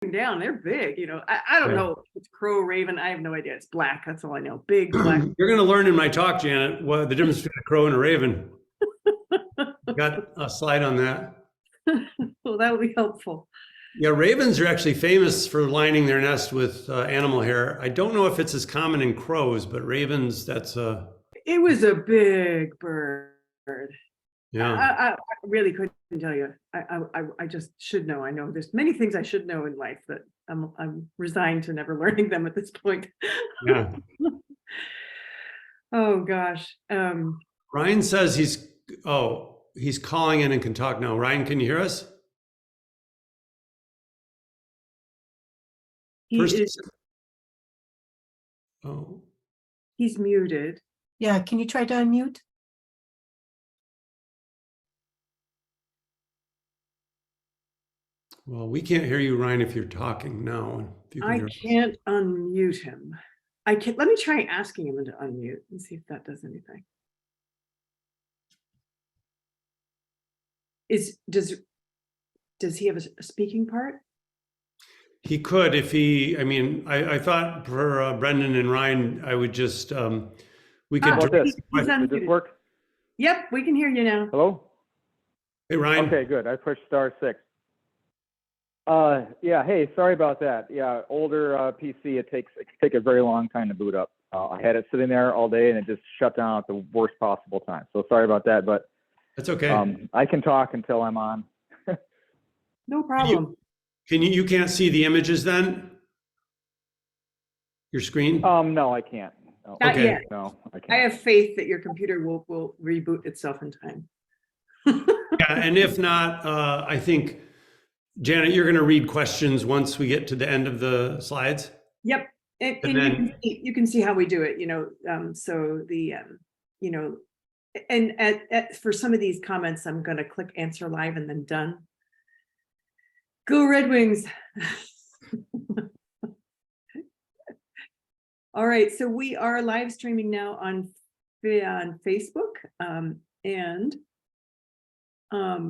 down. They're big, I don't Yeah. know if it's crow, raven. I have no idea. It's black. That's all I know. Big black. You're going to learn in my talk, Janet, what the difference between a crow and a raven. Got a slide on that. Well, that'll be helpful. Yeah, ravens are actually famous for lining their nest with animal hair. I don't know if it's as common in crows, but ravens, that's It was a big bird. yeah. I really couldn't tell you. I just should know. I know there's many things I should know in life that I'm resigned to never learning them at this point. Yeah. Oh gosh. Ryan says he's calling in and can talk now. Ryan, can you hear us? He's muted. Yeah, can you try to unmute? Well, we can't hear you, Ryan, if you're talking now. I can't unmute him. Let me try asking him to unmute and see if that does anything. Does he have a speaking part? He could if he, I thought for Brendan and Ryan, I would just, we could. Does this work? Yep, we can hear you now. Hello? Hey, Ryan. Okay, good. I pushed *6. Yeah, hey, sorry about that. Yeah, older PC, it can take a very long time to boot up. I had it sitting there all day and it just shut down at the worst possible time. So sorry about that, but that's okay. I can talk until I'm on. No problem. You can't see the images then? Your screen? No, I can't. No. Not yet. No, I can't. I have faith that your computer will reboot itself in time. Yeah, and if not, I think, Janet, you're going to read questions once we get to the end of the slides? Yep. And then, you can see how we do it, so the, and for some of these comments, I'm going to click answer live and then done. Go Red Wings. All right, so we are live streaming now on Facebook. All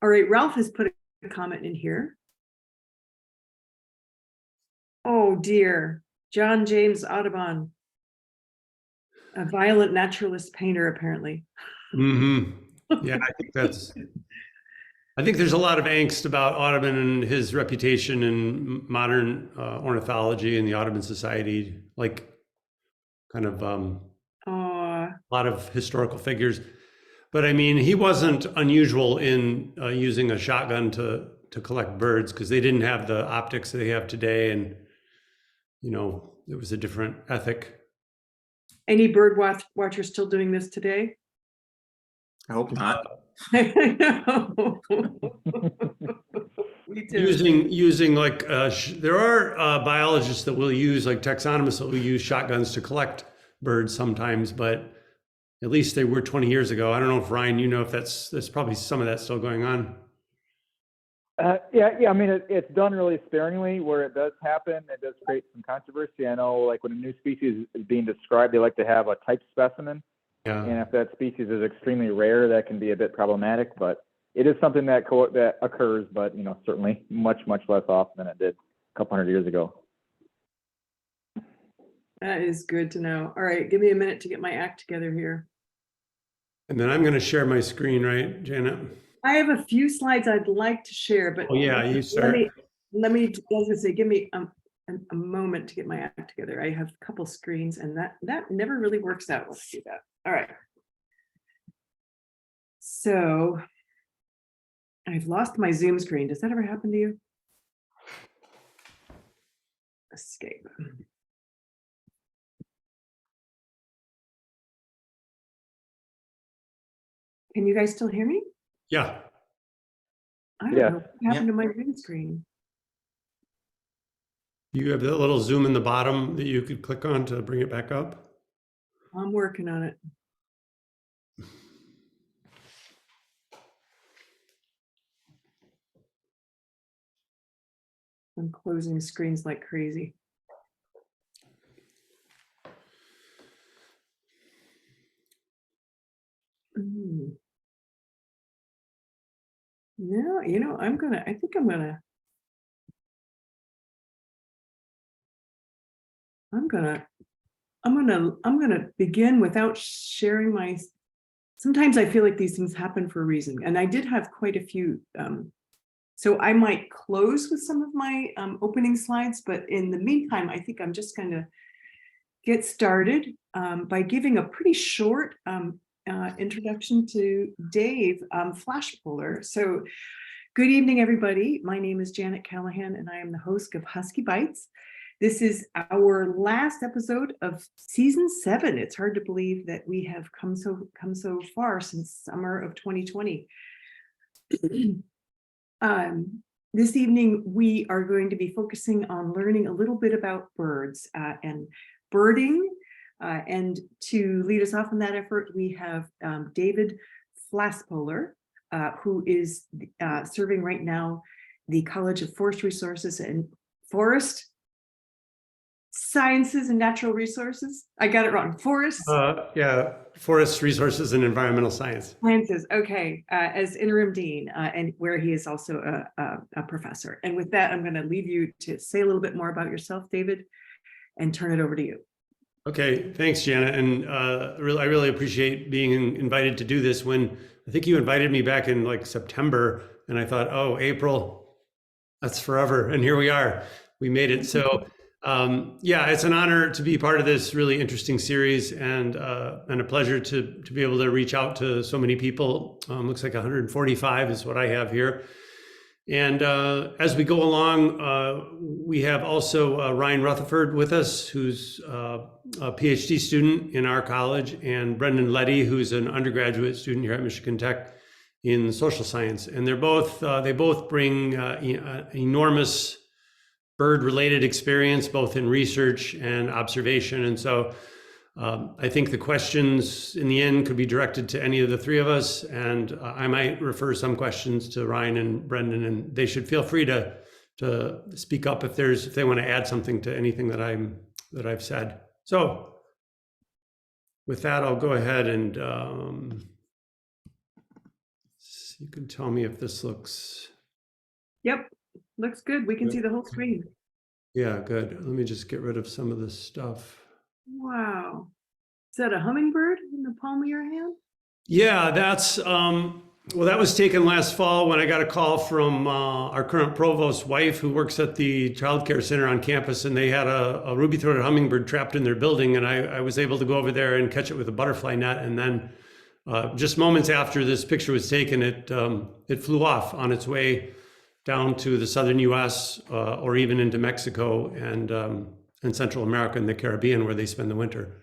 right, Ralph has put a comment in here. Oh dear, John James Audubon, a violent naturalist painter, apparently. Mm-hmm. Yeah, I think there's a lot of angst about Audubon and his reputation in modern ornithology and the Audubon Society, like kind of a lot of historical figures. But I mean, he wasn't unusual in using a shotgun to collect birds because they didn't have the optics that they have today. And, it was a different ethic. Any bird watchers still doing this today? I hope not. using like there are biologists that will use, like taxonomists that will use shotguns to collect birds sometimes, but at least they were 20 years ago. I don't know if Ryan, if there's probably some of that still going on. Yeah. I mean, it's done really sparingly. Where it does happen, it does create some controversy. I know, like when a new species is being described, they like to have a type specimen. Yeah. And if that species is extremely rare, that can be a bit problematic. But it is something that occurs, but certainly much less often than it did a couple hundred years ago. That is good to know. All right, give me a minute to get my act together here. And then I'm going to share my screen, right, Janet? I have a few slides I'd like to share, but you start. Let me say, give me a moment to get my act together. I have a couple screens, and that never really works out. Let's do that. All right. So I've lost my Zoom screen. Does that ever happen to you? Escape. Can you guys still hear me? Yeah. I don't know what happened to my Zoom screen. You have that little zoom in the bottom that you could click on to bring it back up? I'm working on it. I'm closing screens like crazy. No, I think I'm gonna I'm gonna begin without sharing my, sometimes I feel like these things happen for a reason. And I did have quite a few. So I might close with some of my opening slides, but in the meantime, I think I'm just gonna get started by giving a pretty short introduction to Dave Flaspohler. So good evening, everybody. My name is Janet Callahan, and I am the host of Husky Bites. This is our last episode of season 7. It's hard to believe that we have come so far since summer of 2020. This evening, we are going to be focusing on learning a little bit about birds and birding. And to lead us off in that effort, we have David Flaspohler, who is serving right now the College of Forest Resources and Forest Sciences and Natural Resources. I got it wrong. Forest Resources and Environmental Sciences. Okay, as interim dean, and where he is also a professor. And with that, I'm going to leave you to say a little bit more about yourself, David, and turn it over to you. Okay, thanks, Janet. And I really appreciate being invited to do this. When I think you invited me back in like September, and I thought, oh, April, that's forever. And here we are. We made it. So yeah, it's an honor to be part of this really interesting series, and a pleasure to be able to reach out to so many people. Looks like 145 is what I have here. And as we go along, we have also Ryne Rutherford with us, who's a PhD student in our college, and Brendan Leddy, who's an undergraduate student here at Michigan Tech in social science. And they both bring enormous bird-related experience, both in research and observation. And so I think the questions in the end could be directed to any of the three of us, and I might refer some questions to Ryne and Brendan, and they should feel free to speak up if they want to add something to anything that I've said. So with that, I'll go ahead and you can tell me if this looks. Yep, looks good. We can see the whole screen. Yeah, good. Let me just get rid of some of this stuff. Wow. Is that a hummingbird in the palm of your hand? Yeah, that's, well, that was taken last fall when I got a call from our current provost's wife, who works at the childcare center on campus, and they had a ruby-throated hummingbird trapped in their building, and I was able to go over there and catch it with a butterfly net. And then just moments after this picture was taken, it flew off on its way down to the southern US or even into Mexico and Central America and the Caribbean, where they spend the winter.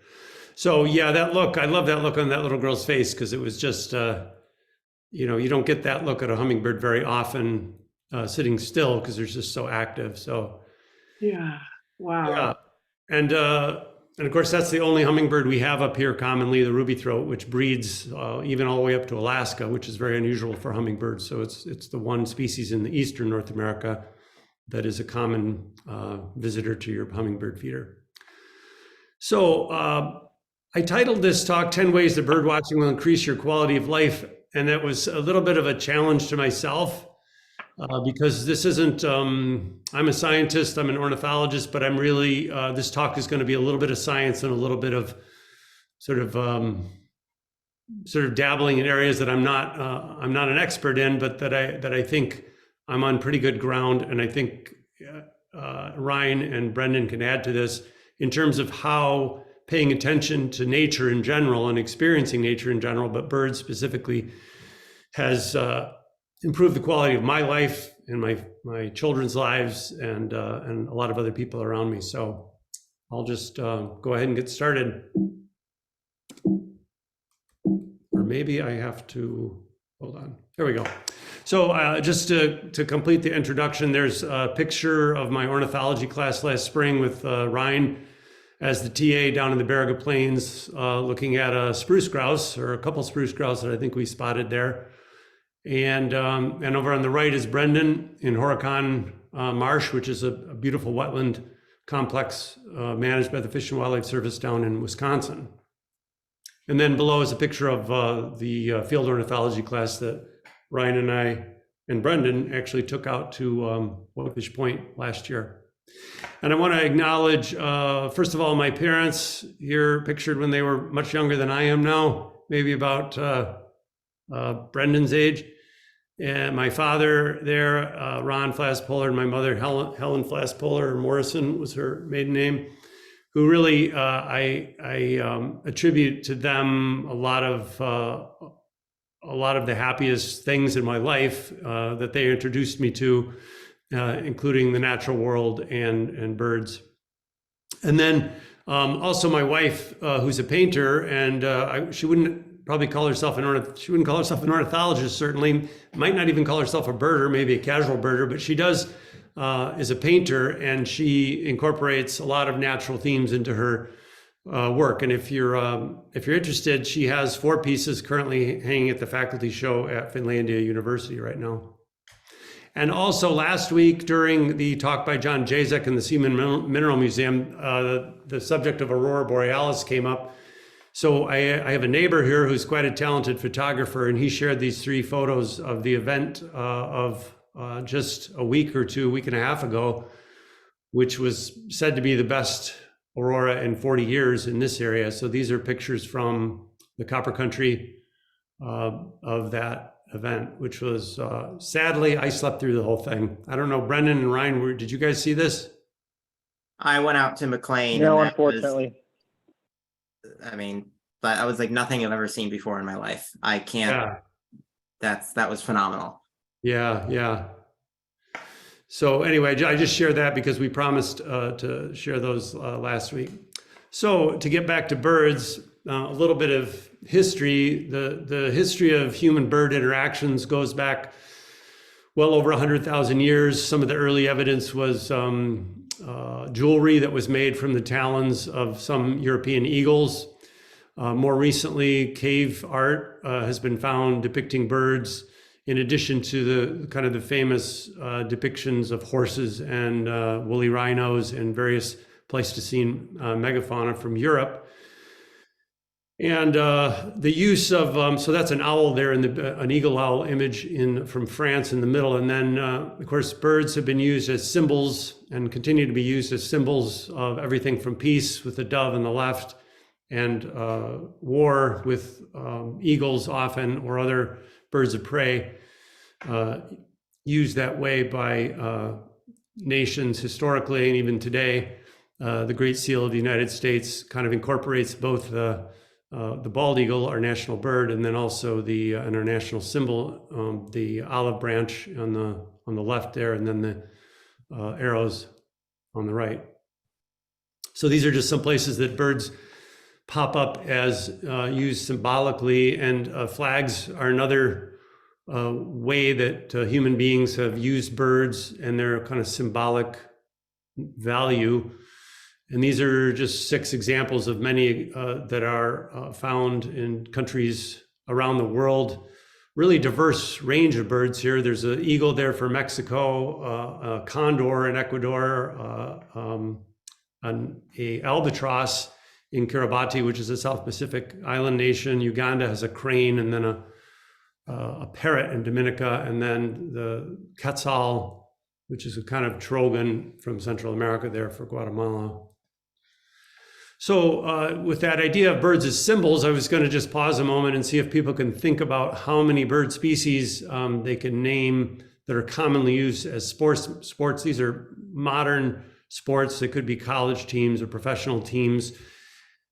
So yeah, that look, I love that look on that little girl's face, because it was just, you don't get that look at a hummingbird very often sitting still, because they're just so active. So yeah, wow. Yeah. And of course, that's the only hummingbird we have up here commonly, the ruby throat, which breeds even all the way up to Alaska, which is very unusual for hummingbirds. So it's the one species in the eastern North America that is a common visitor to your hummingbird feeder. So I titled this talk, 10 Ways that Birdwatching Will Increase Your Quality of Life. And that was a little bit of a challenge to myself because this isn't, I'm a scientist, I'm an ornithologist, but I'm really, this talk is going to be a little bit of science and a little bit of sort of dabbling in areas that I'm not an expert in, but that I think I'm on pretty good ground. And I think Ryne and Brendan can add to this in terms of how paying attention to nature in general and experiencing nature in general, but birds specifically, has improved the quality of my life and my children's lives and a lot of other people around me. So I'll just go ahead and get started. Or maybe I have to, hold on. There we go. So just to complete the introduction, there's a picture of my ornithology class last spring with Ryne as the TA down in the Baraga Plains, looking at a spruce grouse, or a couple spruce grouse that I think we spotted there. And over on the right is Brendan in Horicon Marsh, which is a beautiful wetland complex managed by the Fish and Wildlife Service down in Wisconsin. And then below is a picture of the field ornithology class that Ryne and I and Brendan actually took out to Whitefish Point last year. And I want to acknowledge, first of all, my parents here pictured when they were much younger than I am now, maybe about Brendan's age. And my father there, Ron Flaspohler, and my mother, Helen Flaspohler, or Morrison was her maiden name, who really I attribute to them a lot of the happiest things in my life that they introduced me to, including the natural world and birds. And then also my wife, who's a painter, and she wouldn't probably call herself an ornithologist, certainly, might not even call herself a birder, maybe a casual birder, but she does is a painter, and she incorporates a lot of natural themes into her work. And if you're interested, she has 4 pieces currently hanging at the faculty show at Finlandia University right now. And also last week during the talk by John Jacek in the Seaman Mineral Museum, the subject of Aurora Borealis came up. So I have a neighbor here who's quite a talented photographer, and he shared these 3 photos of the event of just a week and a half ago, which was said to be the best aurora in 40 years in this area. So these are pictures from the Copper Country of that event, which was, sadly, I slept through the whole thing. I don't know, Brendan and Ryne, did you guys see this? I went out to McLean. No, and that unfortunately. but I was like nothing I've ever seen before in my life. I can't, that was phenomenal. Yeah. So anyway, I just shared that because we promised to share those last week. So to get back to birds, a little bit of history. The history of human-bird interactions goes back well over 100,000 years. Some of the early evidence was jewelry that was made from the talons of some European eagles. More recently, cave art has been found depicting birds, in addition to the kind of the famous depictions of horses and woolly rhinos and various Pleistocene megafauna from Europe. And the use of, so that's an owl there, in an eagle owl image from France in the middle. And then, of course, birds have been used as symbols and continue to be used as symbols of everything from peace with the dove on the left, and war with eagles often, or other birds of prey, used that way by nations historically and even today. The Great Seal of the United States kind of incorporates both the bald eagle, our national bird, and then also and our national symbol, the olive branch on the left there, and then the arrows on the right. So these are just some places that birds pop up as used symbolically, and flags are another way that human beings have used birds and their kind of symbolic value. And these are just 6 examples of many that are found in countries around the world. Really diverse range of birds here. There's an eagle there for Mexico, a condor in Ecuador, an albatross in Kiribati, which is a South Pacific island nation. Uganda has a crane, and then a parrot in Dominica, and then the quetzal, which is a kind of trogon from Central America there for Guatemala. So with that idea of birds as symbols, I was going to just pause a moment and see if people can think about how many bird species they can name that are commonly used as sports. These are modern sports. They could be college teams or professional teams.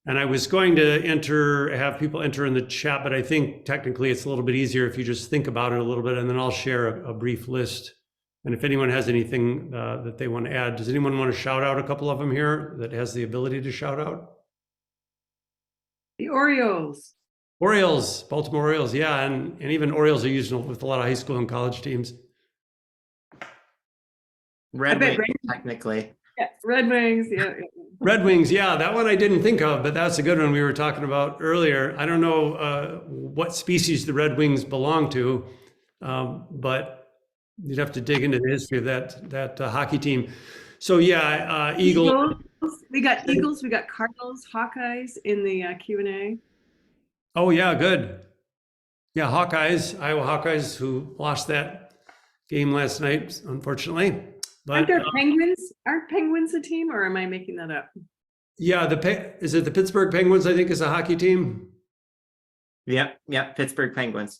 And I was going to have people enter in the chat, but I think technically it's a little bit easier if you just think about it a little bit, and then I'll share a brief list. And if anyone has anything that they want to add, does anyone want to shout out a couple of them here that has the ability to shout out? The Orioles. Orioles, Baltimore Orioles, yeah, and even Orioles are used with a lot of high school and college teams. Red Wings, technically. Yeah, Red Wings, yeah. Red Wings, yeah, that one I didn't think of, but that's a good one we were talking about earlier. I don't know what species the Red Wings belong to, but you'd have to dig into the history of that hockey team. So yeah, Eagles. We got Eagles, we got Cardinals, Hawkeyes in the Q&A. Oh yeah, good. Yeah, Hawkeyes, Iowa Hawkeyes, who lost that game last night, unfortunately. Aren't there penguins? Aren't penguins a team, or am I making that up? Yeah, is it the Pittsburgh Penguins, I think, is a hockey team? Yep, Pittsburgh Penguins.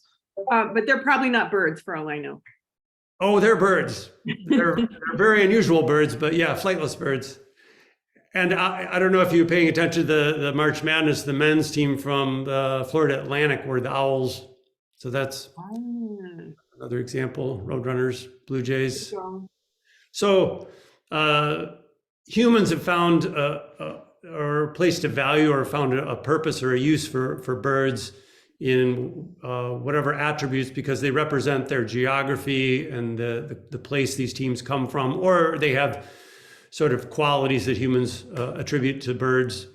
But they're probably not birds for all I know. Oh, they're birds. They're very unusual birds, but yeah, flightless birds. And I don't know if you're paying attention to the March Madness, the men's team from the Florida Atlantic were the Owls. So that's another example, Roadrunners, Blue Jays. So humans have found or placed a value or found a purpose or a use for birds in whatever attributes, because they represent their geography and the place these teams come from, or they have sort of qualities that humans attribute to birds.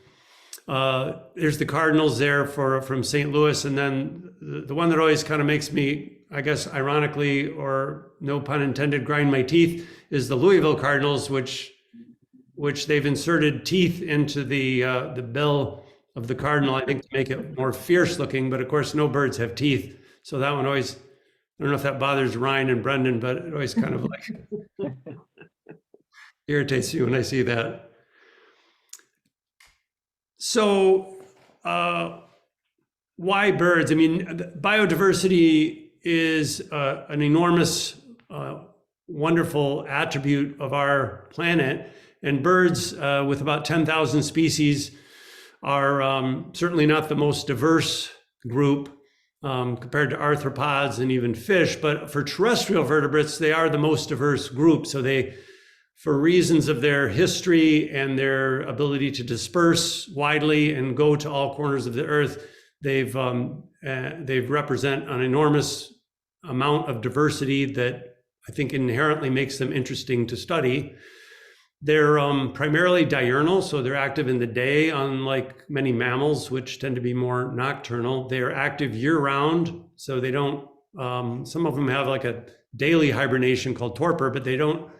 There's the Cardinals there from St. Louis, and then the one that always kind of makes me, I guess, ironically, or no pun intended, grind my teeth, is the Louisville Cardinals, which they've inserted teeth into the bill of the cardinal, I think, to make it more fierce looking. But of course, no birds have teeth, so that one always, I don't know if that bothers Ryne and Brendan, but it always kind of like irritates you when I see that. So why birds? I mean, biodiversity is an enormous, wonderful attribute of our planet. And birds with about 10,000 species are certainly not the most diverse group compared to arthropods and even fish. But for terrestrial vertebrates, they are the most diverse group. So they, for reasons of their history and their ability to disperse widely and go to all corners of the earth, they've represent an enormous amount of diversity that I think inherently makes them interesting to study. They're primarily diurnal, so they're active in the day, unlike many mammals, which tend to be more nocturnal. They are active year-round, so they don't, some of them have like a daily hibernation called torpor, but they don't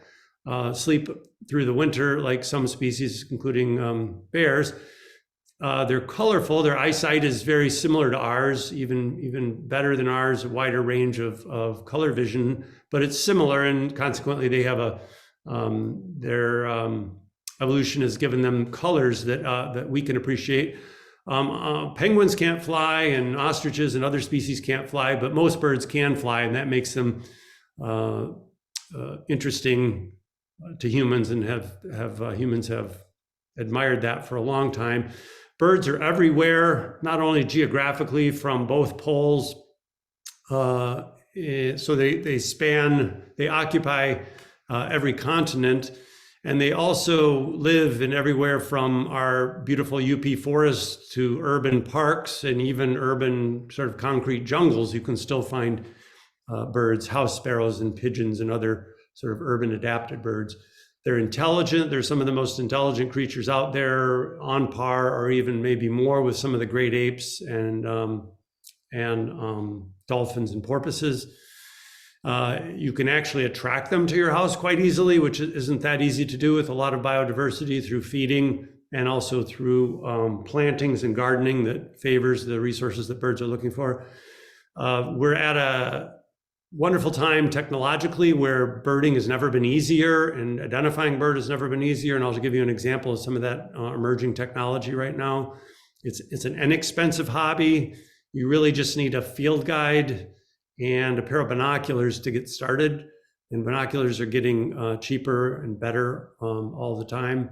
sleep through the winter like some species, including bears. They're colorful. Their eyesight is very similar to ours, even better than ours, a wider range of color vision, but it's similar, and consequently they have their evolution has given them colors that we can appreciate. Penguins can't fly, and ostriches and other species can't fly, but most birds can fly, and that makes them interesting to humans, and humans have admired that for a long time. Birds are everywhere, not only geographically from both poles, so they occupy every continent, and they also live in everywhere from our beautiful UP forests to urban parks and even urban sort of concrete jungles. You can still find birds, house sparrows and pigeons and other sort of urban adapted birds. They're intelligent. They're some of the most intelligent creatures out there, on par or even maybe more with some of the great apes and dolphins and porpoises. You can actually attract them to your house quite easily, which isn't that easy to do with a lot of biodiversity, through feeding and also through plantings and gardening that favors the resources that birds are looking for. We're at a wonderful time technologically where birding has never been easier and identifying bird has never been easier. And I'll just give you an example of some of that emerging technology right now. It's an inexpensive hobby. You really just need a field guide and a pair of binoculars to get started. And binoculars are getting cheaper and better all the time.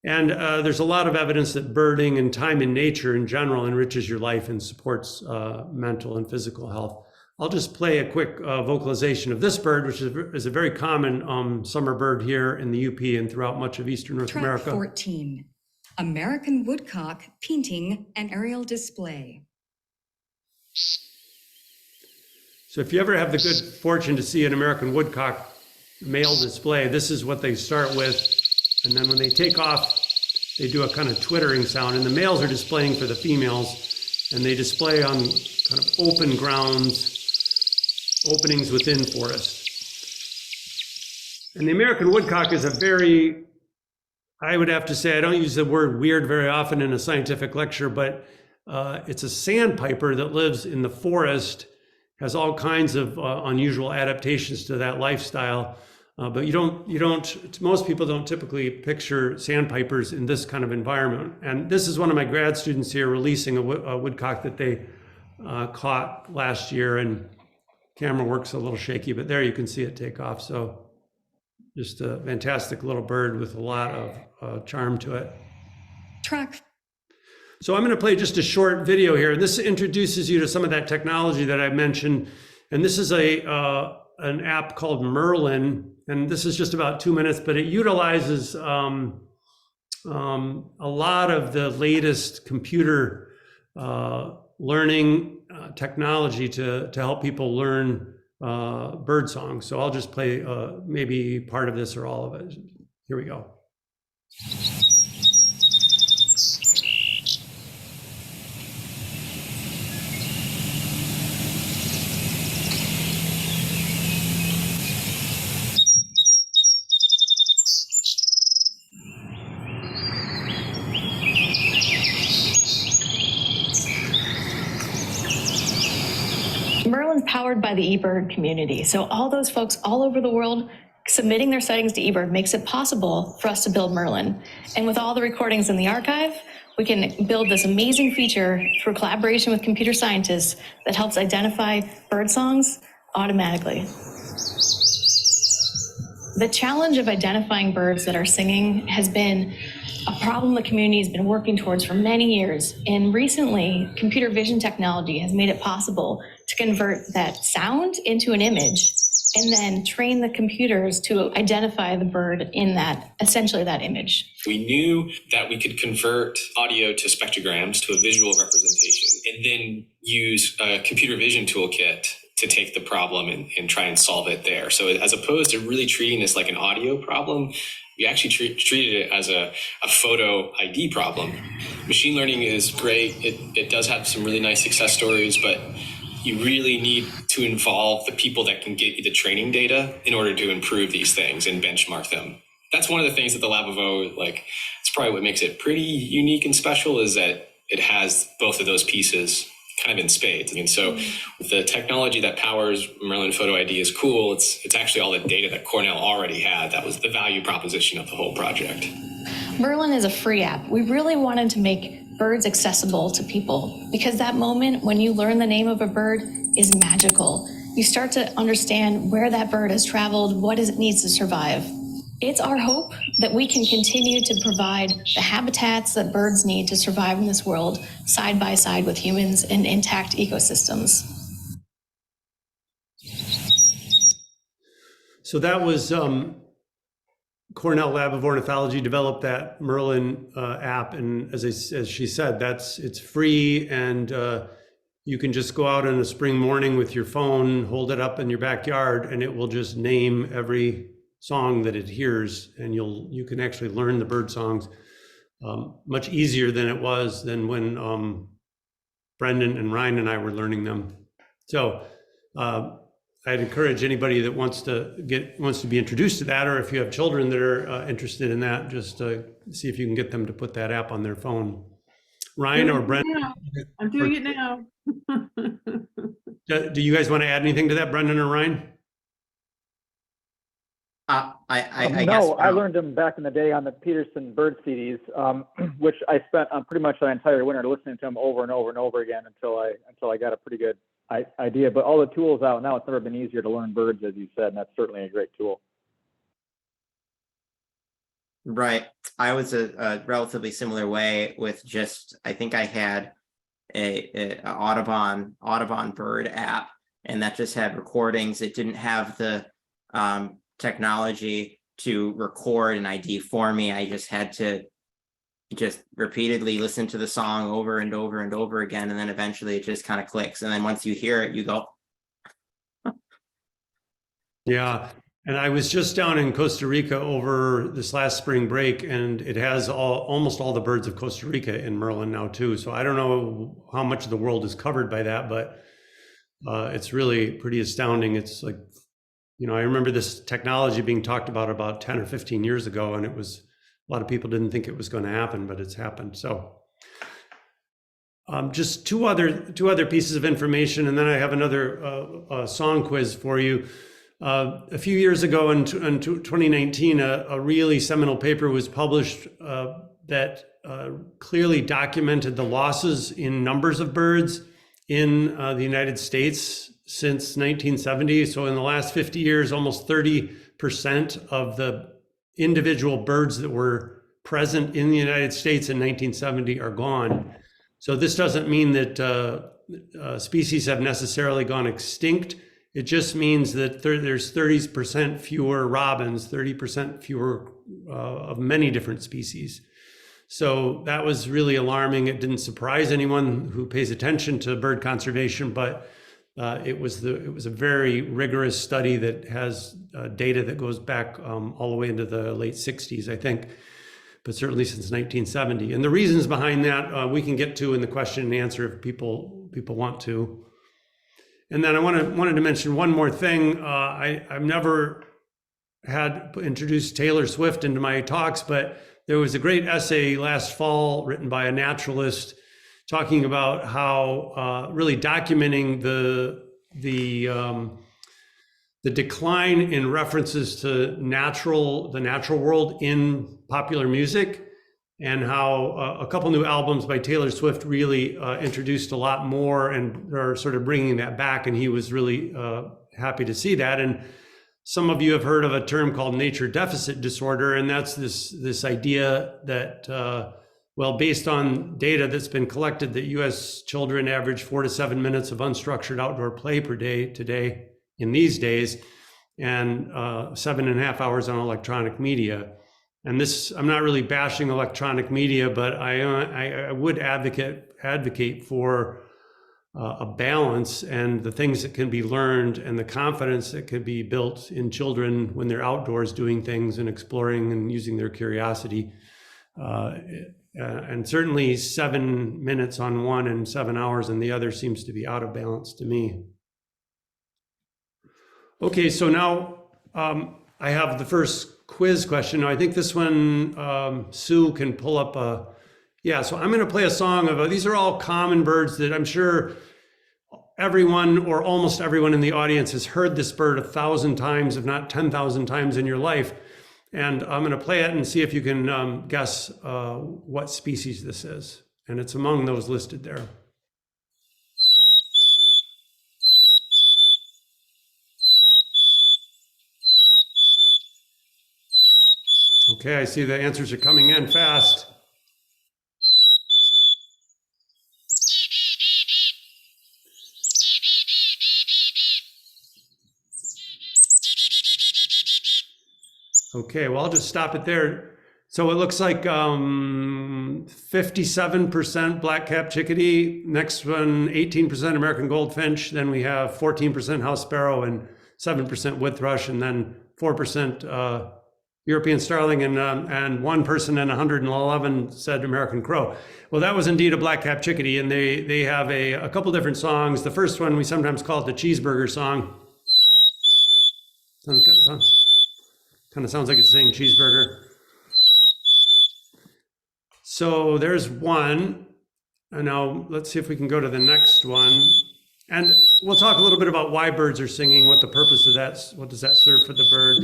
And there's a lot of evidence that birding and time in nature in general enriches your life and supports mental and physical health. I'll just play a quick vocalization of this bird, which is a very common summer bird here in the UP and throughout much of Eastern North America. Track 14, American woodcock painting and aerial display. So if you ever have the good fortune to see an American woodcock male display, this is what they start with. And then when they take off, they do a kind of twittering sound. And the males are displaying for the females, and they display on kind of open grounds, openings within forests. And the American woodcock is a very, I would have to say, I don't use the word weird very often in a scientific lecture, but it's a sandpiper that lives in the forest, has all kinds of unusual adaptations to that lifestyle. But most people don't typically picture sandpipers in this kind of environment. And this is one of my grad students here releasing a woodcock that they caught last year, and camera work's a little shaky, but there you can see it take off. So just a fantastic little bird with a lot of charm to it. Track. So I'm going to play just a short video here. This introduces you to some of that technology that I mentioned. And this is an app called Merlin. And this is just about 2 minutes, but it utilizes a lot of the latest computer learning technology to help people learn bird song. So I'll just play maybe part of this or all of it. Here we go. Merlin's powered by the eBird community. So all those folks all over the world submitting their sightings to eBird makes it possible for us to build Merlin. And with all the recordings in the archive, we can build this amazing feature through collaboration with computer scientists that helps identify bird songs automatically. The challenge of identifying birds that are singing has been a problem the community has been working towards for many years. And recently, computer vision technology has made it possible to convert that sound into an image and then train the computers to identify the bird in that, essentially that image. We knew that we could convert audio to spectrograms, to a visual representation, and then use a computer vision toolkit to take the problem and try and solve it there. So as opposed to really treating this like an audio problem, we actually treated it as a photo ID problem. Machine learning is great. It does have some really nice success stories, but you really need to involve the people that can get you the training data in order to improve these things and benchmark them. That's one of the things that the Lab of O, it's probably what makes it pretty unique and special, is that it has both of those pieces kind of in spades. And so the technology that powers Merlin Photo ID is cool. It's actually all the data that Cornell already had. That was the value proposition of the whole project. Merlin is a free app. We really wanted to make birds accessible to people because that moment when you learn the name of a bird is magical. You start to understand where that bird has traveled, what it needs to survive. It's our hope that we can continue to provide the habitats that birds need to survive in this world side by side with humans in intact ecosystems. So that was Cornell Lab of Ornithology developed that Merlin app, and as she said, it's free, and you can just go out on a spring morning with your phone, hold it up in your backyard, and it will just name every song that it hears, and you can actually learn the bird songs much easier than it was than when Brendan and Ryne and I were learning them. So I'd encourage anybody that wants to be introduced to that, or if you have children that are interested in that, just see if you can get them to put that app on their phone. Ryne or Brendan? I'm doing it now. Do you guys want to add anything to that, Brendan or Ryne? I learned them back in the day on the Peterson bird CDs, which I spent pretty much the entire winter listening to them over and over and over again until I got a pretty good idea. But all the tools out now, it's never been easier to learn birds, as you said, and that's certainly a great tool. Right. I was a relatively similar way with just, I think I had a Audubon bird app, and that just had recordings. It didn't have the technology to record an ID for me. I just had to repeatedly listen to the song over and over and over again, and then eventually it just kind of clicks. And then once you hear it, you go. Yeah. And I was just down in Costa Rica over this last spring break, and it has almost all the birds of Costa Rica in Merlin now too. So I don't know how much of the world is covered by that, but it's really pretty astounding. It's like, I remember this technology being talked about 10 or 15 years ago, and it was, a lot of people didn't think it was going to happen, but it's happened. So just two other pieces of information, and then I have another song quiz for you. A few years ago in 2019, a really seminal paper was published that clearly documented the losses in numbers of birds in the United States since 1970. So in the last 50 years, almost 30% of the individual birds that were present in the United States in 1970 are gone. So this doesn't mean that species have necessarily gone extinct. It just means that there's 30% fewer robins, 30% fewer of many different species. So that was really alarming. It didn't surprise anyone who pays attention to bird conservation, but it was a very rigorous study that has data that goes back all the way into the late 60s, I think, but certainly since 1970. And the reasons behind that we can get to in the question and answer if people want to. And then I wanted to mention one more thing. I've never had introduced Taylor Swift into my talks, but there was a great essay last fall written by a naturalist talking about how really documenting the decline in references to the natural world in popular music, and how a couple new albums by Taylor Swift really introduced a lot more and are sort of bringing that back. And he was really happy to see that. And some of you have heard of a term called nature deficit disorder. And that's this idea that, well, based on data that's been collected, that US children average 4 to 7 minutes of unstructured outdoor play per day today in these days, and 7.5 hours on electronic media. And this, I'm not really bashing electronic media, but I would advocate for a balance, and the things that can be learned and the confidence that can be built in children when they're outdoors doing things and exploring and using their curiosity. And certainly 7 minutes on one and 7 hours on the other seems to be out of balance to me. Okay, so now I have the first quiz question. Now, I think this one, Sue can pull up so I'm gonna play a song of, these are all common birds that I'm sure everyone or almost everyone in the audience has heard this bird 1,000 times, if not 10,000 times in your life. And I'm gonna play it and see if you can guess what species this is. And it's among those listed there. Okay, I see the answers are coming in fast. Okay, well, I'll just stop it there. So it looks like 57% black-capped chickadee. Next one, 18% American goldfinch. Then we have 14% house sparrow and 7% wood thrush, and then 4% European starling, and one person in 111 said American crow. Well, that was indeed a black-capped chickadee, and they have a couple different songs. The first one, we sometimes call it the cheeseburger song. Kind of sounds like it's saying cheeseburger. So there's one. And now let's see if we can go to the next one. And we'll talk a little bit about why birds are singing, what the purpose of that, what does that serve for the bird.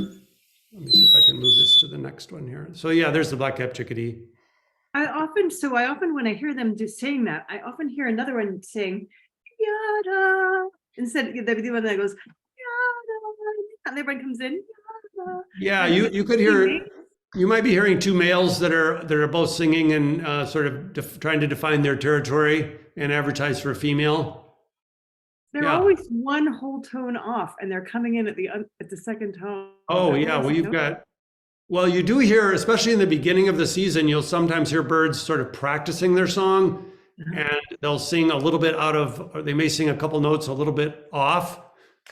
Let me see if I can move this to the next one here. So yeah, there's the black-capped chickadee. I often, when I hear them just saying that, I often hear another one saying, yada, instead of the one that goes, yada, and everyone comes in, yada. Yeah, you could hear, you might be hearing two males that are both singing and sort of trying to define their territory and advertise for a female. They're always one whole tone off, and they're coming in at the second tone. Oh yeah, well you do hear, especially in the beginning of the season, you'll sometimes hear birds sort of practicing their song, and they'll sing a little bit or they may sing a couple notes a little bit off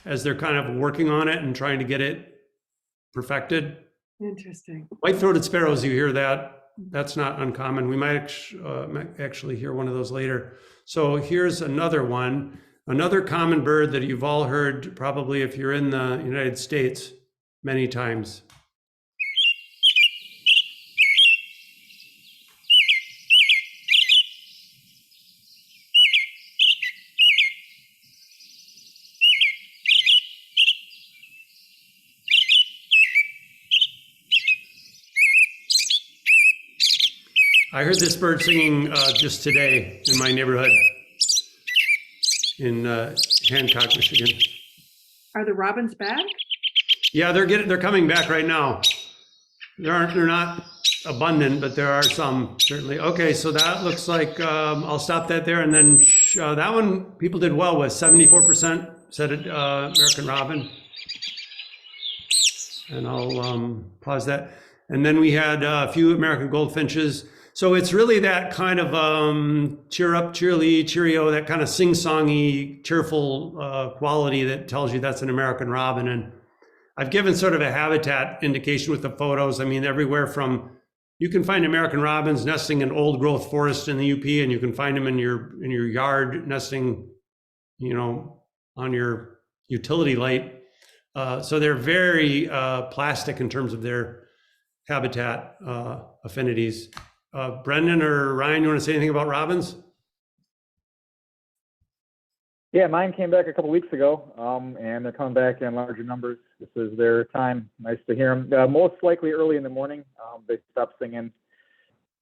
as they're kind of working on it and trying to get it perfected. Interesting. White-throated sparrows, you hear that. That's not uncommon. We might actually hear one of those later. So here's another one. Another common bird that you've all heard, probably if you're in the United States, many times. I heard this bird singing just today in my neighborhood in Hancock, Michigan. Are the robins back? Yeah, they're coming back right now. They're not abundant, but there are some certainly. Okay, so that looks like I'll stop that there, and then that one people did well with 74% said it American robin, and I'll pause that. And then we had a few American goldfinches. So it's really that kind of cheer up, cheerly, cheerio, that kind of sing-songy, cheerful quality that tells you that's an American robin. And I've given sort of a habitat indication with the photos. I mean, everywhere from, you can find American robins nesting in old growth forest in the UP, and you can find them in your yard nesting, you know, on your utility light. So they're very plastic in terms of their habitat affinities. Brendan or Ryan, you want to say anything about robins? Yeah, mine came back a couple weeks ago, and they're coming back in larger numbers. This is their time. Nice to hear them. Most likely early in the morning. They stop singing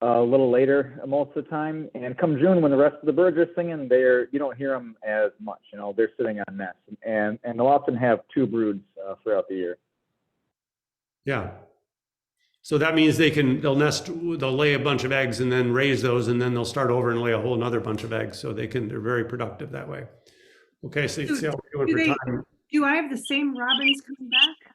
a little later most of the time. And come June, when the rest of the birds are singing, you don't hear them as much. You know, they're sitting on nests, and they'll often have 2 broods throughout the year. Yeah. So that means they'll lay a bunch of eggs and then raise those, and then they'll start over and lay a whole another bunch of eggs. So they're very productive that way. Okay, so you see how we're doing for time. Do I have the same robins coming back?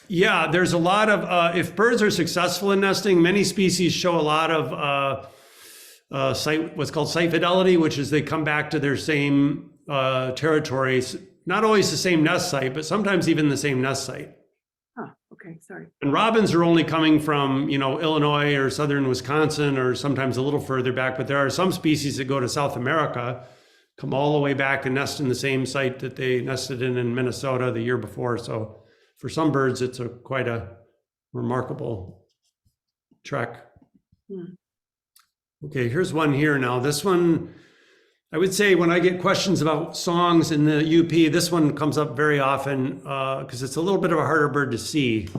Yeah, there's a lot of, if birds are successful in nesting, many species show a lot of what's called site fidelity, which is they come back to their same territories, not always the same nest site, but sometimes even the same nest site. Oh, okay, sorry. And robins are only coming from, you know, Illinois or southern Wisconsin, or sometimes a little further back, but there are some species that go to South America, come all the way back and nest in the same site that they nested in Minnesota the year before. So for some birds, it's quite a remarkable trek. Okay, here's one here now. This one, I would say when I get questions about songs in the UP, this one comes up very often because it's a little bit of a harder bird to see.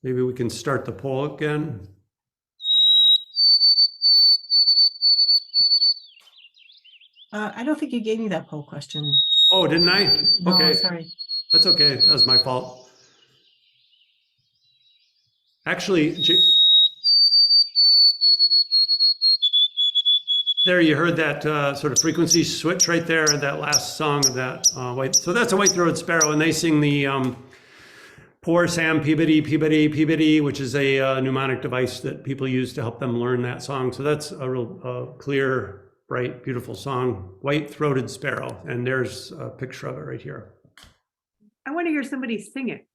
Maybe we can start the poll again. I don't think you gave me that poll question. Oh, didn't I? No, Okay. sorry. That's okay. That was my fault. Actually, there you heard that sort of frequency switch right there in that last song of that white. So that's a white-throated sparrow, and they sing the Poor Sam Peabody, Peabody, Peabody, which is a mnemonic device that people use to help them learn that song. So that's a real clear, bright, beautiful song, White-Throated Sparrow. And there's a picture of it right here. I want to hear somebody sing it.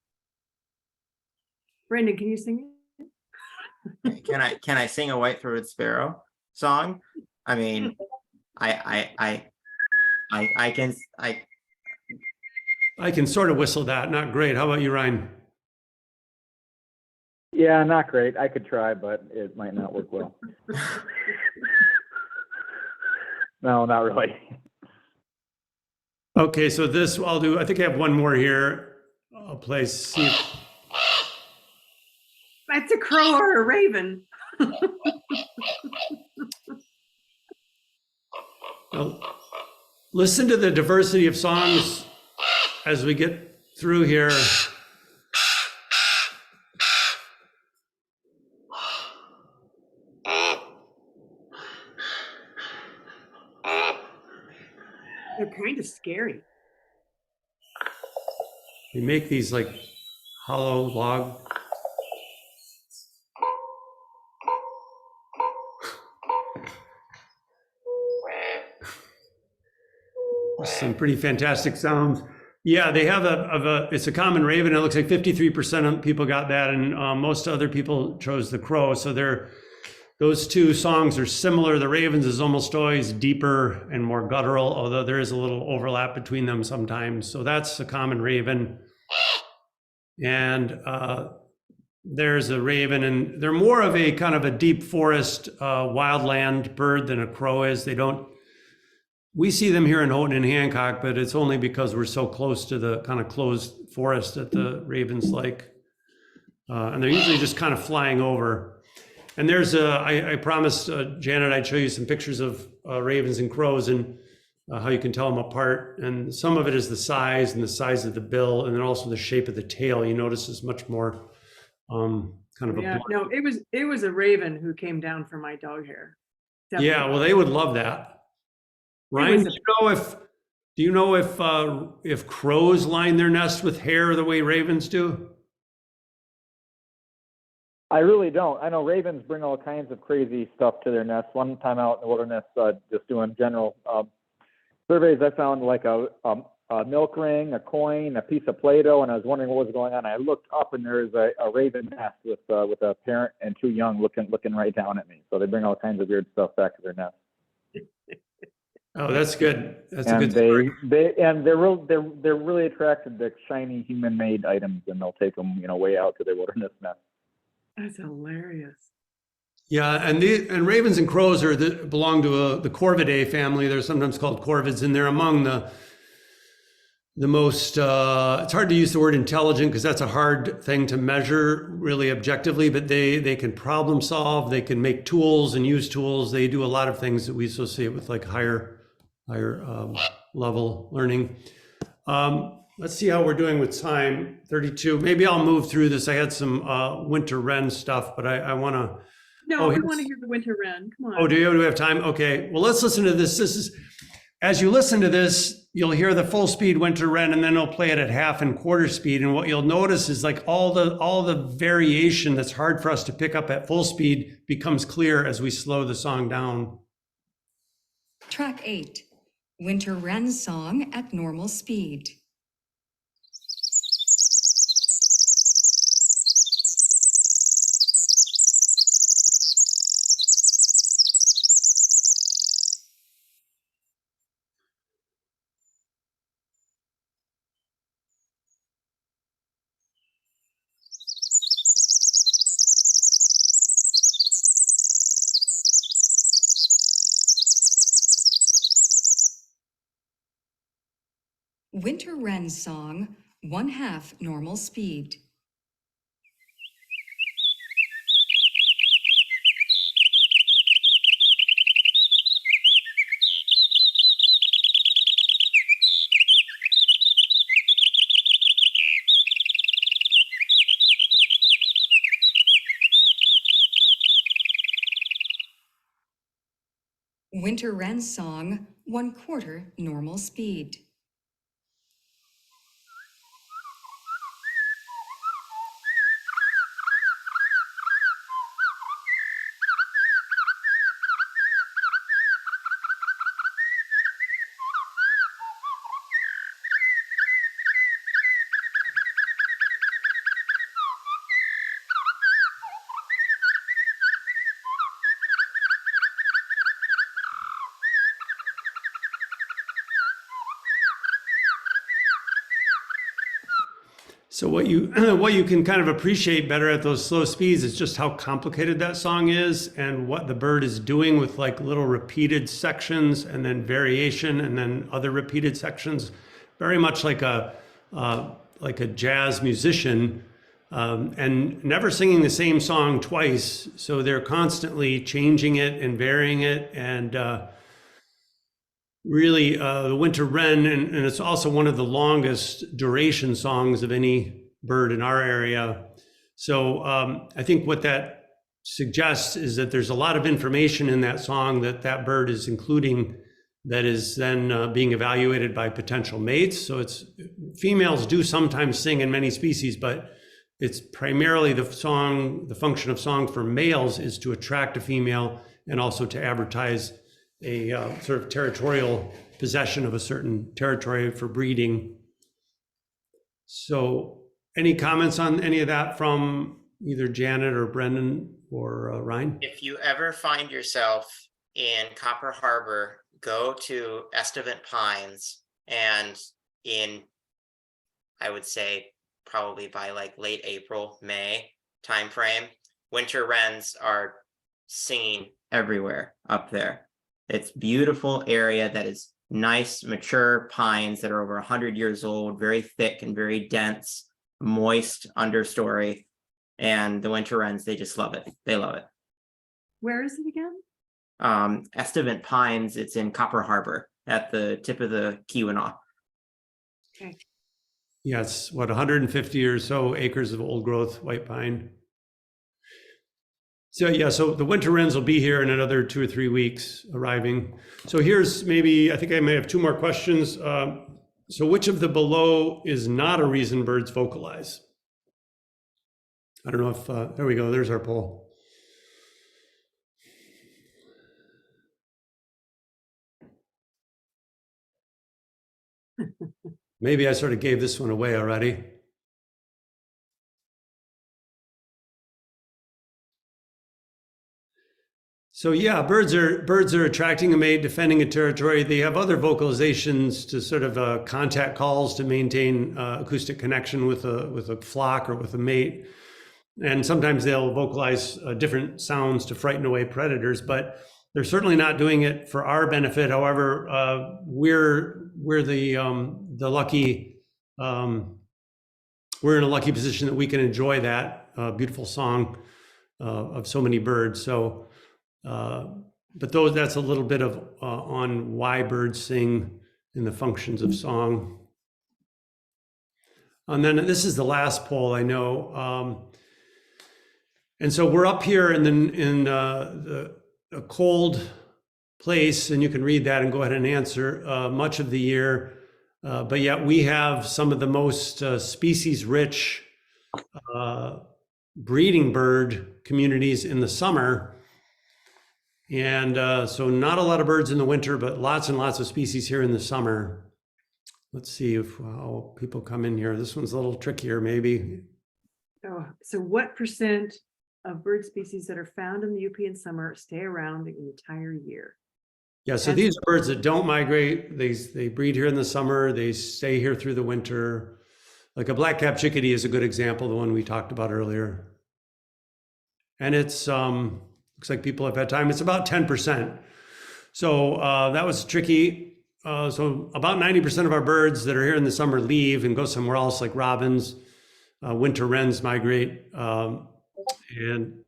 Brendan, can you sing it? Can I sing a white-throated sparrow song? I mean, I can sort of whistle that. Not great. How about you, Ryne? Yeah, not great. I could try, but it might not work well. No, not really. Okay, so this I'll do. I think I have one more here. I'll play. See if... That's a crow or a raven. Now, listen to the diversity of songs as we get through here. They're kind of scary. They make these like hollow log. Some pretty fantastic sounds. Yeah, they have it's a common raven. It looks like 53% of people got that, and most other people chose the crow. So those two songs are similar. The raven's is almost always deeper and more guttural, although there is a little overlap between them sometimes. So that's a common raven. And there's a raven, and they're more of a kind of a deep forest wildland bird than a crow is. They don't we see them here in Houghton and Hancock, but it's only because we're so close to the kind of closed forest that the ravens like. And they're usually just kind of flying over. And there's I promised Janet I'd show you some pictures of ravens and crows and how you can tell them apart. And some of it is the size of the bill, and then also the shape of the tail. You notice is much more kind of a blur. No, it was a raven who came down for my dog hair. Yeah, Definitely. well, they would love that. Ryne, do you know if crows line their nest with hair the way ravens do? I really don't. I know ravens bring all kinds of crazy stuff to their nest. One time out in the wilderness, just doing general surveys, I found like a milk ring, a coin, a piece of Play-Doh, and I was wondering what was going on. I looked up, and there's a raven nest with a parent and two young looking right down at me. So they bring all kinds of weird stuff back to their nest. Oh, that's good. That's and a good story. they're really attracted to shiny human-made items, and they'll take them way out to their wilderness nest. That's hilarious. Yeah, and ravens and crows belong to the Corvidae family. They're sometimes called corvids, and they're among the most. It's hard to use the word intelligent because that's a hard thing to measure really objectively. But they can problem solve. They can make tools and use tools. They do a lot of things that we associate with like higher level learning. Let's see how we're doing with time. 32. Maybe I'll move through this. I had some winter wren stuff, but I want to. No, we want to hear the winter wren. Come on. Oh, do we have time? Okay. Well, let's listen to this. This is, as you listen to this, you'll hear the full speed winter wren, and then it'll play it at half and quarter speed. And what you'll notice is like all the variation that's hard for us to pick up at full speed becomes clear as we slow the song down. Track 8. Winter wren song at normal speed. Winter wren song, 1/2 normal speed. Winter wren song, 1/4 normal speed. So what you can kind of appreciate better at those slow speeds is just how complicated that song is and what the bird is doing with like little repeated sections and then variation and then other repeated sections, very much like a jazz musician, and never singing the same song twice. So they're constantly changing it and varying it, and really the winter wren, and it's also one of the longest duration songs of any bird in our area. So I think what that suggests is that there's a lot of information in that song that bird is including that is then being evaluated by potential mates. So females do sometimes sing in many species, but it's primarily the function of song for males is to attract a female and also to advertise a sort of territorial possession of a certain territory for breeding. So any comments on any of that from either Janet or Brendan or Ryne? If you ever find yourself in Copper Harbor, go to Estivant Pines, and I would say probably by like late April, May timeframe, winter wrens are singing everywhere up there. It's beautiful area that is nice mature pines that are over 100 years old, very thick and very dense, moist understory. And the winter wrens, they just love it. They love it. Where is it again? Estivant Pines, it's in Copper Harbor at the tip of the Keweenaw. Okay. Yeah, it's what, 150 or so acres of old growth white pine. So yeah, so the winter wrens will be here in another 2 or 3 weeks arriving. So here's maybe, I think I may have 2 more questions. So which of the below is not a reason birds vocalize? I don't know if, there we go, there's our poll. Maybe I sort of gave this one away already. So yeah, birds are attracting a mate, defending a territory. They have other vocalizations to sort of contact calls to maintain acoustic connection with a flock or with a mate. And sometimes they'll vocalize different sounds to frighten away predators, but they're certainly not doing it for our benefit. However, we're the lucky, we're in a lucky position that we can enjoy that beautiful song of so many birds. So, but that's a little bit of on why birds sing and the functions of song. And then this is the last poll, I know. And so we're up here in a cold place, and you can read that and go ahead and answer much of the year. But yet we have some of the most species-rich breeding bird communities in the summer. And so not a lot of birds in the winter, but lots and lots of species here in the summer. Let's see how people come in here. This one's a little trickier, maybe. Oh, so what percent of bird species that are found in the UP in summer stay around the entire year? Yeah, so these are birds that don't migrate. They breed here in the summer. They stay here through the winter. Like a black-capped chickadee is a good example, the one we talked about earlier. And it's looks like people have had time. It's about 10%. So that was tricky. So about 90% of our birds that are here in the summer leave and go somewhere else, like robins. Winter wrens migrate. And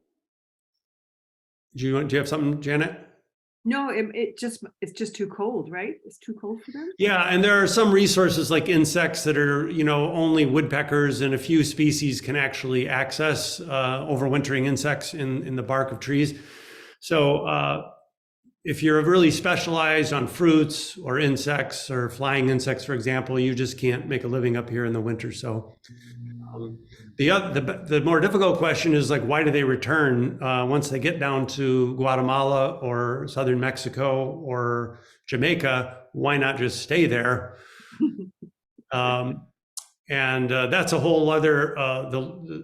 do you have something, Janet? No, it's just too cold, right? It's too cold for them. Yeah, and there are some resources like insects that are, only woodpeckers and a few species can actually access overwintering insects in the bark of trees. So if you're really specialized on fruits or insects or flying insects, for example, you just can't make a living up here in the winter. So the more difficult question is like, why do they return once they get down to Guatemala or southern Mexico or Jamaica? Why not just stay there? And that's a whole other.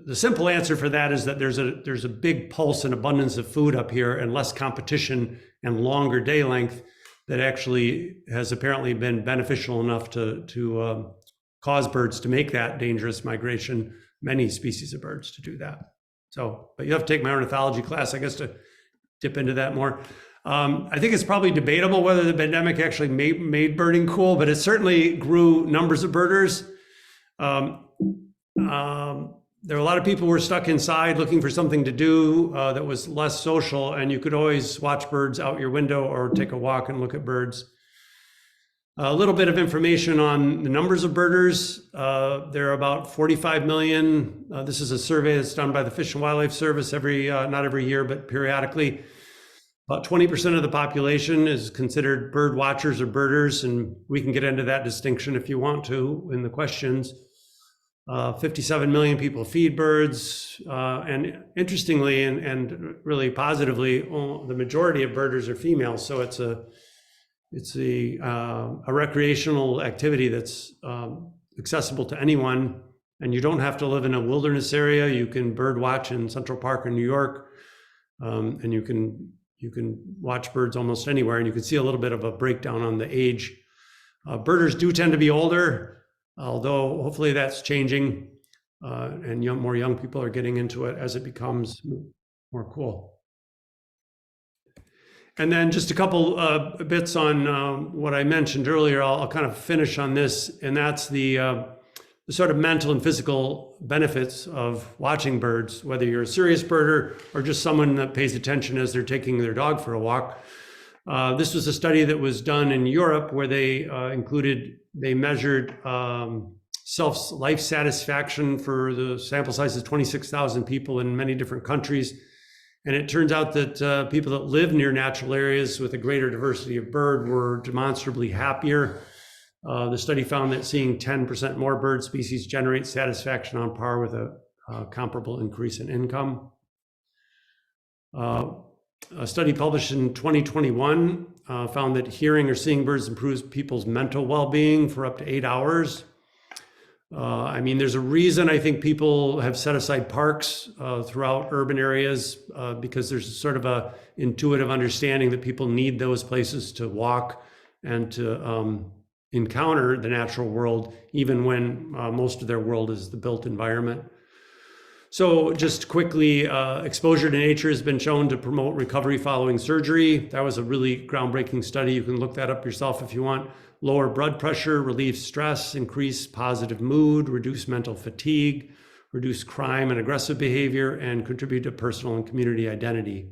The simple answer for that is that there's a big pulse and abundance of food up here and less competition and longer day length that actually has apparently been beneficial enough to cause birds to make that dangerous migration. Many species of birds to do that. So, but you have to take my ornithology class, I guess, to dip into that more. I think it's probably debatable whether the pandemic actually made birding cool, but it certainly grew numbers of birders. There were a lot of people who were stuck inside looking for something to do that was less social, and you could always watch birds out your window or take a walk and look at birds. A little bit of information on the numbers of birders. There are about 45 million. This is a survey that's done by the Fish and Wildlife Service not every year, but periodically. About 20% of the population is considered bird watchers or birders, and we can get into that distinction if you want to in the questions. 57 million people feed birds, and interestingly and really positively, the majority of birders are females. So it's a recreational activity that's accessible to anyone, and you don't have to live in a wilderness area. You can bird watch in Central Park in New York, and you can watch birds almost anywhere, and you can see a little bit of a breakdown on the age. Birders do tend to be older, although hopefully that's changing, and more young people are getting into it as it becomes more cool. And then just a couple bits on what I mentioned earlier. I'll kind of finish on this, and that's the sort of mental and physical benefits of watching birds, whether you're a serious birder or just someone that pays attention as they're taking their dog for a walk. This was a study that was done in Europe where they measured life satisfaction for the sample size of 26,000 people in many different countries. And it turns out that people that live near natural areas with a greater diversity of bird were demonstrably happier. The study found that seeing 10% more bird species generates satisfaction on par with a comparable increase in income. A study published in 2021 found that hearing or seeing birds improves people's mental well-being for up to 8 hours. I mean, there's a reason I think people have set aside parks throughout urban areas because there's sort of a intuitive understanding that people need those places to walk and to encounter the natural world, even when most of their world is the built environment. So just quickly, exposure to nature has been shown to promote recovery following surgery. That was a really groundbreaking study. You can look that up yourself if you want. Lower blood pressure, relieve stress, increase positive mood, reduce mental fatigue, reduce crime and aggressive behavior, and contribute to personal and community identity.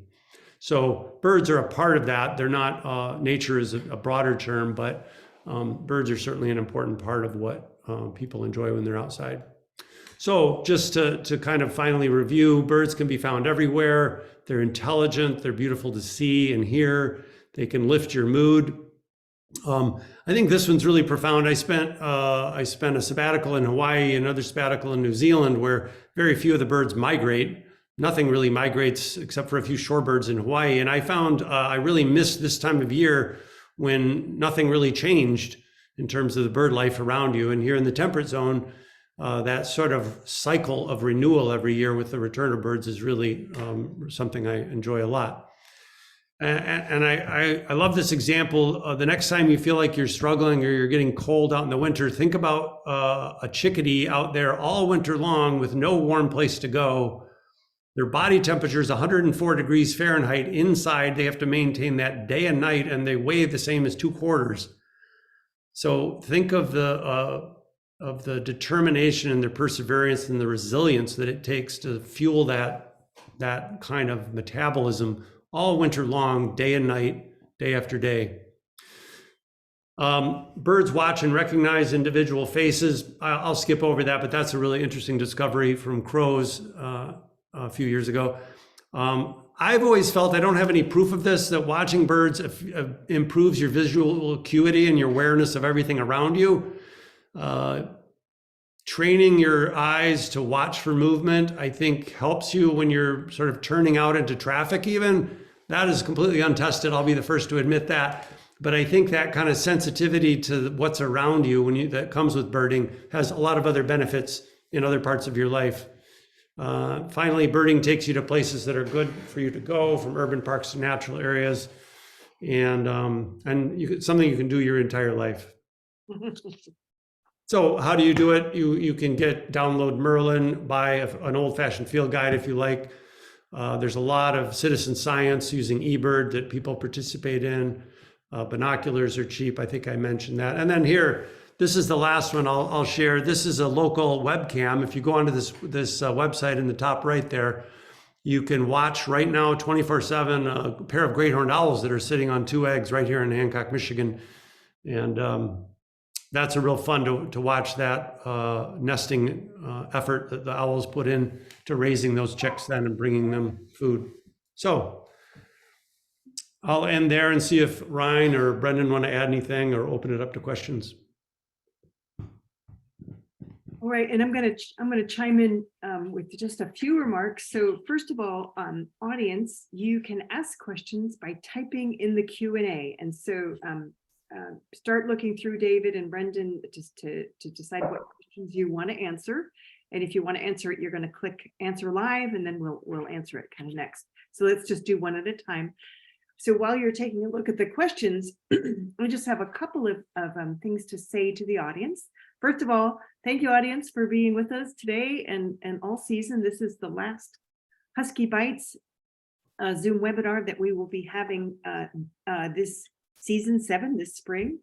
So birds are a part of that. They're not, nature is a broader term, but birds are certainly an important part of what people enjoy when they're outside. So just to kind of finally review, birds can be found everywhere. They're intelligent, they're beautiful to see and hear. They can lift your mood. I think this one's really profound. I spent a sabbatical in Hawaii, another sabbatical in New Zealand, where very few of the birds migrate. Nothing really migrates except for a few shorebirds in Hawaii. And I found I really missed this time of year when nothing really changed in terms of the bird life around you. And here in the temperate zone, that sort of cycle of renewal every year with the return of birds is really something I enjoy a lot. And I love this example. The next time you feel like you're struggling or you're getting cold out in the winter, think about a chickadee out there all winter long with no warm place to go. Their body temperature is 104 degrees Fahrenheit inside. They have to maintain that day and night, and they weigh the same as 2 quarters. So think of the determination and the perseverance and the resilience that it takes to fuel that kind of metabolism all winter long, day and night, day after day. Birds watch and recognize individual faces. I'll skip over that, but that's a really interesting discovery from crows a few years ago. I've always felt, I don't have any proof of this, that watching birds improves your visual acuity and your awareness of everything around you. Training your eyes to watch for movement, I think, helps you when you're sort of turning out into traffic even. That is completely untested. I'll be the first to admit that. But I think that kind of sensitivity to what's around you that comes with birding has a lot of other benefits in other parts of your life. Finally, birding takes you to places that are good for you to go, from urban parks to natural areas, and something you can do your entire life. So how do you do it? You can download Merlin, buy an old-fashioned field guide if you like. There's a lot of citizen science using eBird that people participate in. Binoculars are cheap. I think I mentioned that. And then here, this is the last one I'll share. This is a local webcam. If you go onto this website in the top right there, you can watch right now 24/7 a pair of great horned owls that are sitting on 2 eggs right here in Hancock, Michigan. And that's a real fun to watch that nesting effort that the owls put in to raising those chicks then and bringing them food. So I'll end there and see if Ryne or Brendan want to add anything or open it up to questions. All right, and I'm going to chime in with just a few remarks. So first of all, audience, you can ask questions by typing in the Q&A, and so start looking through David and Brendan just to decide what questions you want to answer. And if you want to answer it, you're going to click answer live, and then we'll answer it kind of next. So let's just do one at a time. So while you're taking a look at the questions, I just have a couple of things to say to the audience. First of all, thank you, audience, for being with us today and all season. This is the last Husky Bites Zoom webinar that we will be having this season 7 this spring.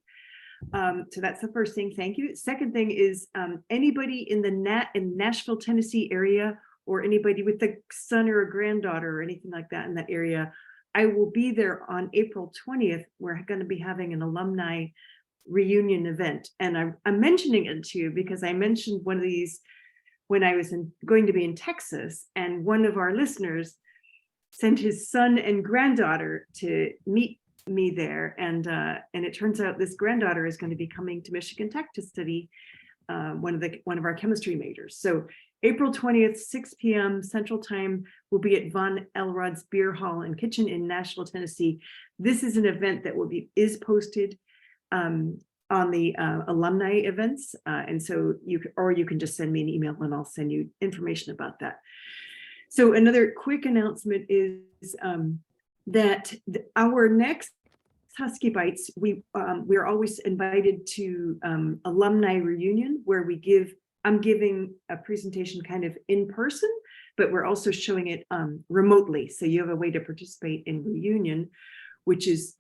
So that's the first thing. Thank you. Second thing is anybody in the Nashville, Tennessee area, or anybody with a son or a granddaughter or anything like that in that area, I will be there on April 20th. We're going to be having an alumni reunion event. And I'm mentioning it to you because I mentioned one of these when I was going to be in Texas, and one of our listeners sent his son and granddaughter to meet me there. And it turns out this granddaughter is going to be coming to Michigan Tech to study one of our chemistry majors. So April 20th, 6 p.m. Central Time, will be at Von Elrod's Beer Hall and Kitchen in Nashville, Tennessee. This is an event that is posted on the alumni events, and so you can just send me an email and I'll send you information about that. So another quick announcement is that our next Husky Bites, we're always invited to alumni reunion, where I'm giving a presentation kind of in person, but we're also showing it remotely. So you have a way to participate in reunion, which is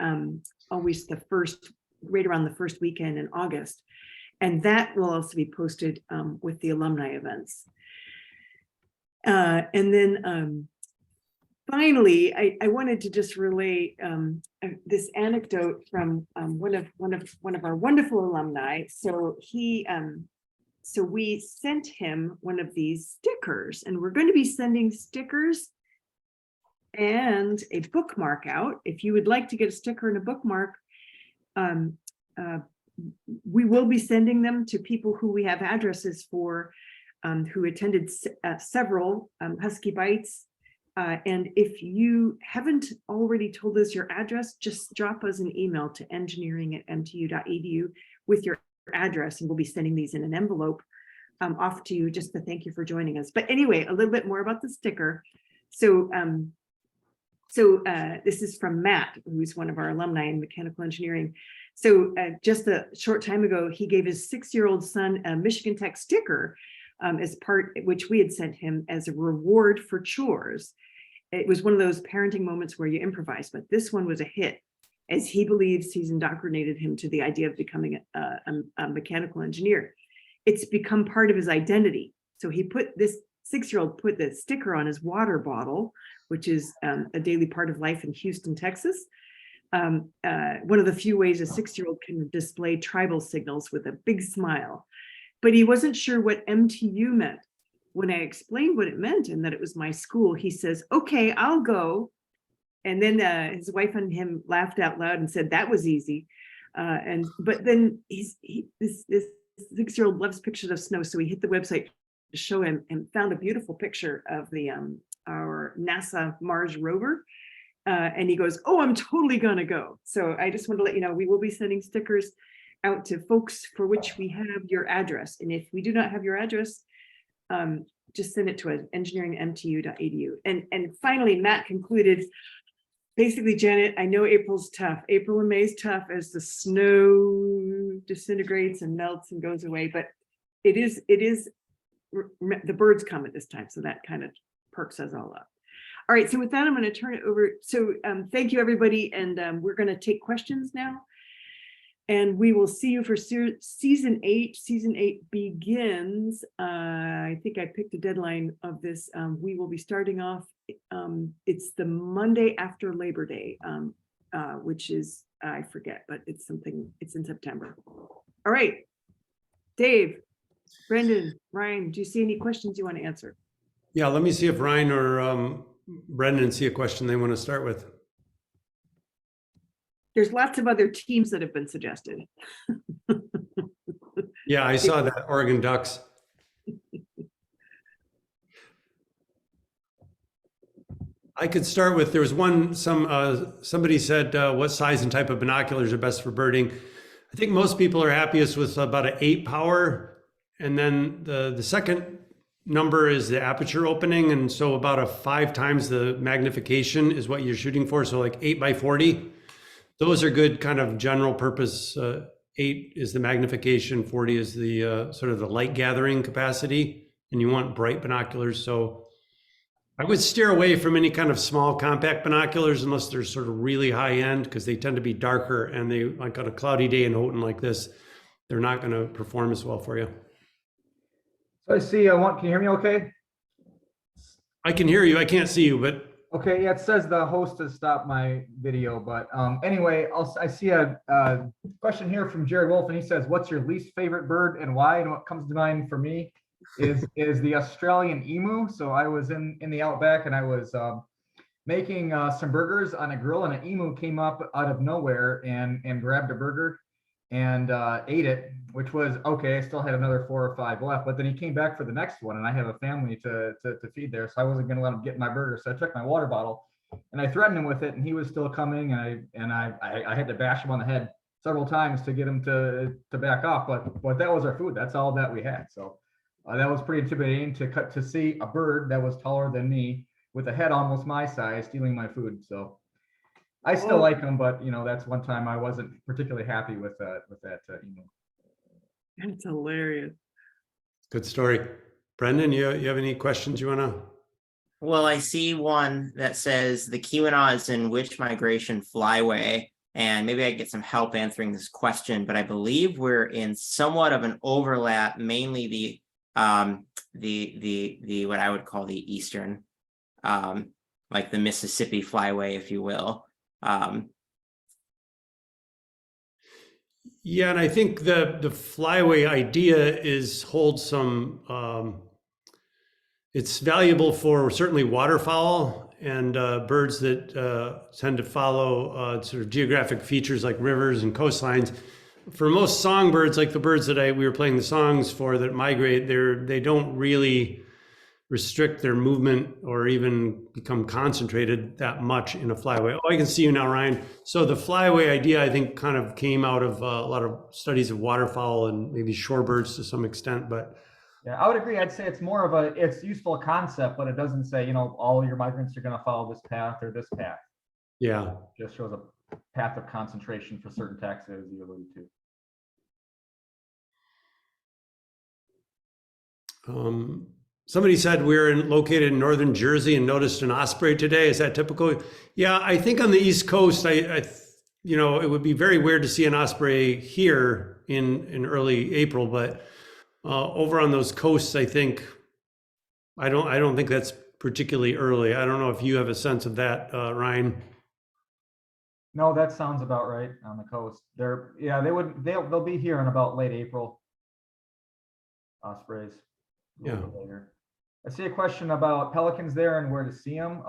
always right around the first weekend in August. And that will also be posted with the alumni events. And then finally, I wanted to just relay this anecdote from one of our wonderful alumni. So we sent him one of these stickers, and we're going to be sending stickers and a bookmark out. If you would like to get a sticker and a bookmark, we will be sending them to people who we have addresses for, who attended several Husky Bites. And if you haven't already told us your address, just drop us an email to engineering@mtu.edu with your address, and we'll be sending these in an envelope off to you just to thank you for joining us. But anyway, a little bit more about the sticker. So this is from Matt, who's one of our alumni in mechanical engineering. So just a short time ago, he gave his 6-year-old son a Michigan Tech sticker which we had sent him as a reward for chores. It was one of those parenting moments where you improvise, but this one was a hit, as he believes he's indoctrinated him to the idea of becoming a mechanical engineer. It's become part of his identity. So this 6-year-old put the sticker on his water bottle, which is a daily part of life in Houston, Texas. One of the few ways a 6-year-old can display tribal signals with a big smile. But he wasn't sure what MTU meant. When I explained what it meant and that it was my school, he says, "Okay, I'll go." And then his wife and him laughed out loud and said, "That was easy." But then this 6-year-old loves pictures of snow, so he hit the website to show him and found a beautiful picture of our NASA Mars rover. And he goes, "Oh, I'm totally gonna go." So I just want to let you know, we will be sending stickers out to folks for which we have your address. And if we do not have your address, just send it to us, engineering@mtu.edu. And finally, Matt concluded, basically, Janet, I know April's tough. April and May is tough as the snow disintegrates and melts and goes away, but it is the birds come at this time. So that kind of perks us all up. All right, so with that, I'm going to turn it over. So thank you, everybody. And we're going to take questions now. And we will see you for season 8. Season 8 begins. I think I picked a deadline of this. We will be starting off. It's the Monday after Labor Day, which is, I forget, but it's in September. All right. Dave, Brendan, Ryne, do you see any questions you want to answer? Yeah, let me see if Ryne or Brendan see a question they want to start with. There's lots of other teams that have been suggested. Yeah, I saw that, Oregon Ducks. I could start with, there was somebody said, what size and type of binoculars are best for birding? I think most people are happiest with about an 8 power. And then the second number is the aperture opening. And so about a 5 times the magnification is what you're shooting for. So like 8x40. Those are good kind of general purpose. 8 is the magnification, 40 is the sort of the light gathering capacity, and you want bright binoculars. So I would steer away from any kind of small compact binoculars unless they're sort of really high end, because they tend to be darker, and they, like on a cloudy day in Houghton like this, they're not going to perform as well for you. So I see, can you hear me okay? I can hear you. I can't see you, but Okay, yeah, it says the host has stopped my video, but anyway, I see a question here from Jerry Wolf, and he says, what's your least favorite bird and why? And what comes to mind for me is the Australian emu. So I was in the outback, and I was making some burgers on a grill, and an emu came up out of nowhere and grabbed a burger and ate it, which was okay. I still had another 4 or 5 left, but then he came back for the next one, and I have a family to feed there, so I wasn't going to let him get my burger. So I took my water bottle and I threatened him with it, and he was still coming, and I had to bash him on the head several times to get him to back off. But that was our food. That's all that we had. So that was pretty intimidating to see a bird that was taller than me with a head almost my size stealing my food. So I still like them, but that's one time I wasn't particularly happy with that emu. That's hilarious. good story. Brendan, you have any questions you want to? Well, I see one that says the Keweenaw is in which migration flyway, and maybe I get some help answering this question, but I believe we're in somewhat of an overlap, mainly the what I would call the eastern, like the Mississippi flyway, if you will. Yeah, and I think the flyway idea holds some. It's valuable for certainly waterfowl and birds that tend to follow sort of geographic features like rivers and coastlines. For most songbirds, like the birds that we were playing the songs for that migrate, they don't really restrict their movement or even become concentrated that much in a flyway. Oh, I can see you now, Ryne. So the flyway idea, I think, kind of came out of a lot of studies of waterfowl and maybe shorebirds to some extent, but yeah, I would agree. I'd say it's more of it's useful concept, but it doesn't say, all your migrants are going to follow this path or this path. yeah. It just shows a path of concentration for certain taxes you alluded to. Somebody said we're located in northern Jersey and noticed an osprey today. Is that typical? Yeah, I think on the East Coast, it would be very weird to see an osprey here in early April, but over on those coasts, I don't think that's particularly early. I don't know if you have a sense of that, Ryne. No, that sounds about right on the coast. They'll be here in about late April. Ospreys. Yeah. Later. I see a question about pelicans there and where to see them.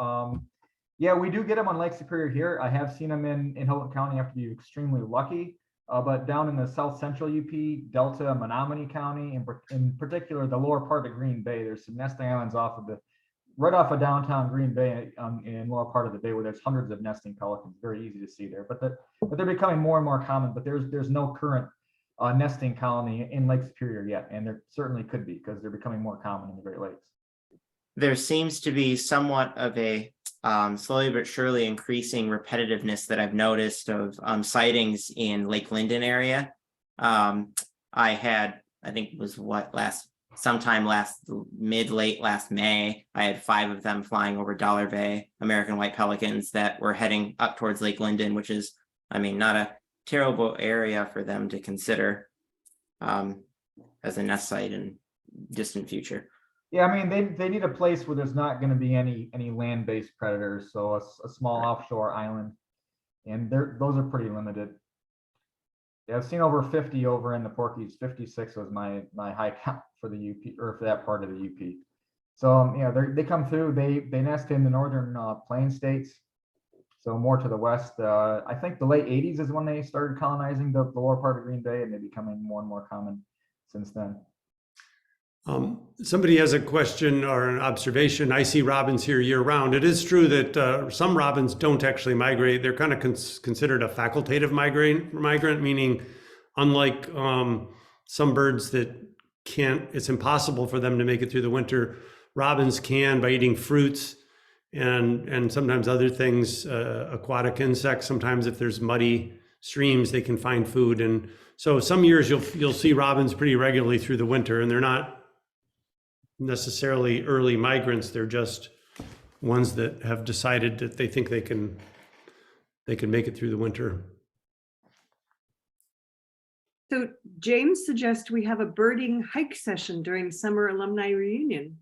Yeah, we do get them on Lake Superior here. I have seen them in Houghton County. You have to be extremely lucky. But down in the South Central UP, Delta, Menominee County, and in particular the lower part of Green Bay, there's some nesting islands right off of downtown Green Bay in lower part of the bay where there's hundreds of nesting pelicans. Very easy to see there, but they're becoming more and more common. But there's no current nesting colony in Lake Superior yet, and there certainly could be because they're becoming more common in the Great Lakes. There seems to be somewhat of a slowly but surely increasing repetitiveness that I've noticed of sightings in Lake Linden area. I think it was sometime late last May, I had 5 of them flying over Dollar Bay, American white pelicans that were heading up towards Lake Linden, which is, not a terrible area for them to consider as a nest site in distant future. Yeah, they need a place where there's not going to be any land-based predators, so a small offshore island, and those are pretty limited. Yeah, I've seen over 50 over in the Porkies. 56 was my high count for the UP, or for that part of the UP. So they come through. They nest in the northern plain states, so more to the west. I think the late 80s is when they started colonizing the lower part of Green Bay, and they're becoming more and more common since then. Somebody has a question or an observation. I see robins here year round. It is true that some robins don't actually migrate. They're kind of considered a facultative migrant, meaning unlike some birds that it's impossible for them to make it through the winter, robins can by eating fruits and sometimes other things, aquatic insects. Sometimes if there's muddy streams, they can find food. And so some years you'll see robins pretty regularly through the winter, and they're not necessarily early migrants. They're just ones that have decided that they think they can make it through the winter. So James suggests we have a birding hike session during summer alumni reunion.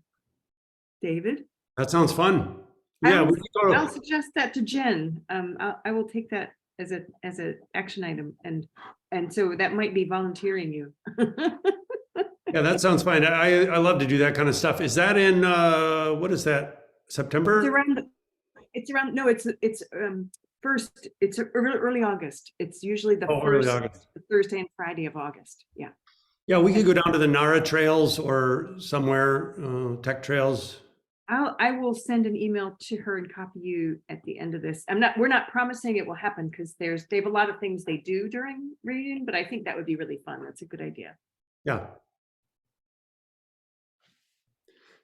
David? That sounds fun. I Yeah, will- we could go I'll suggest that to Jen. I will take that as a action item, and so that might be volunteering you. Yeah, that sounds fine. I love to do that kind of stuff. Is that in what is that? September? It's around. No, it's first. It's early August. It's usually the Early first August. Thursday and Friday of August. Yeah. Yeah, we could go down to the Nara trails or somewhere, tech trails. I will send an email to her and copy you at the end of this. We're not promising it will happen because they have a lot of things they do during reading, but I think that would be really fun. That's a good idea. Yeah.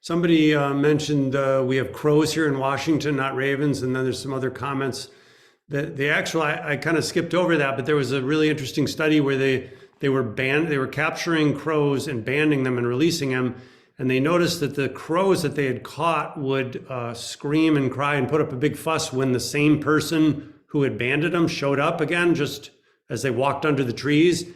Somebody mentioned we have crows here in Washington, not ravens, and then there's some other comments. I kind of skipped over that, but there was a really interesting study where they were capturing crows and banding them and releasing them. And they noticed that the crows that they had caught would scream and cry and put up a big fuss when the same person who had banded them showed up again, just as they walked under the trees.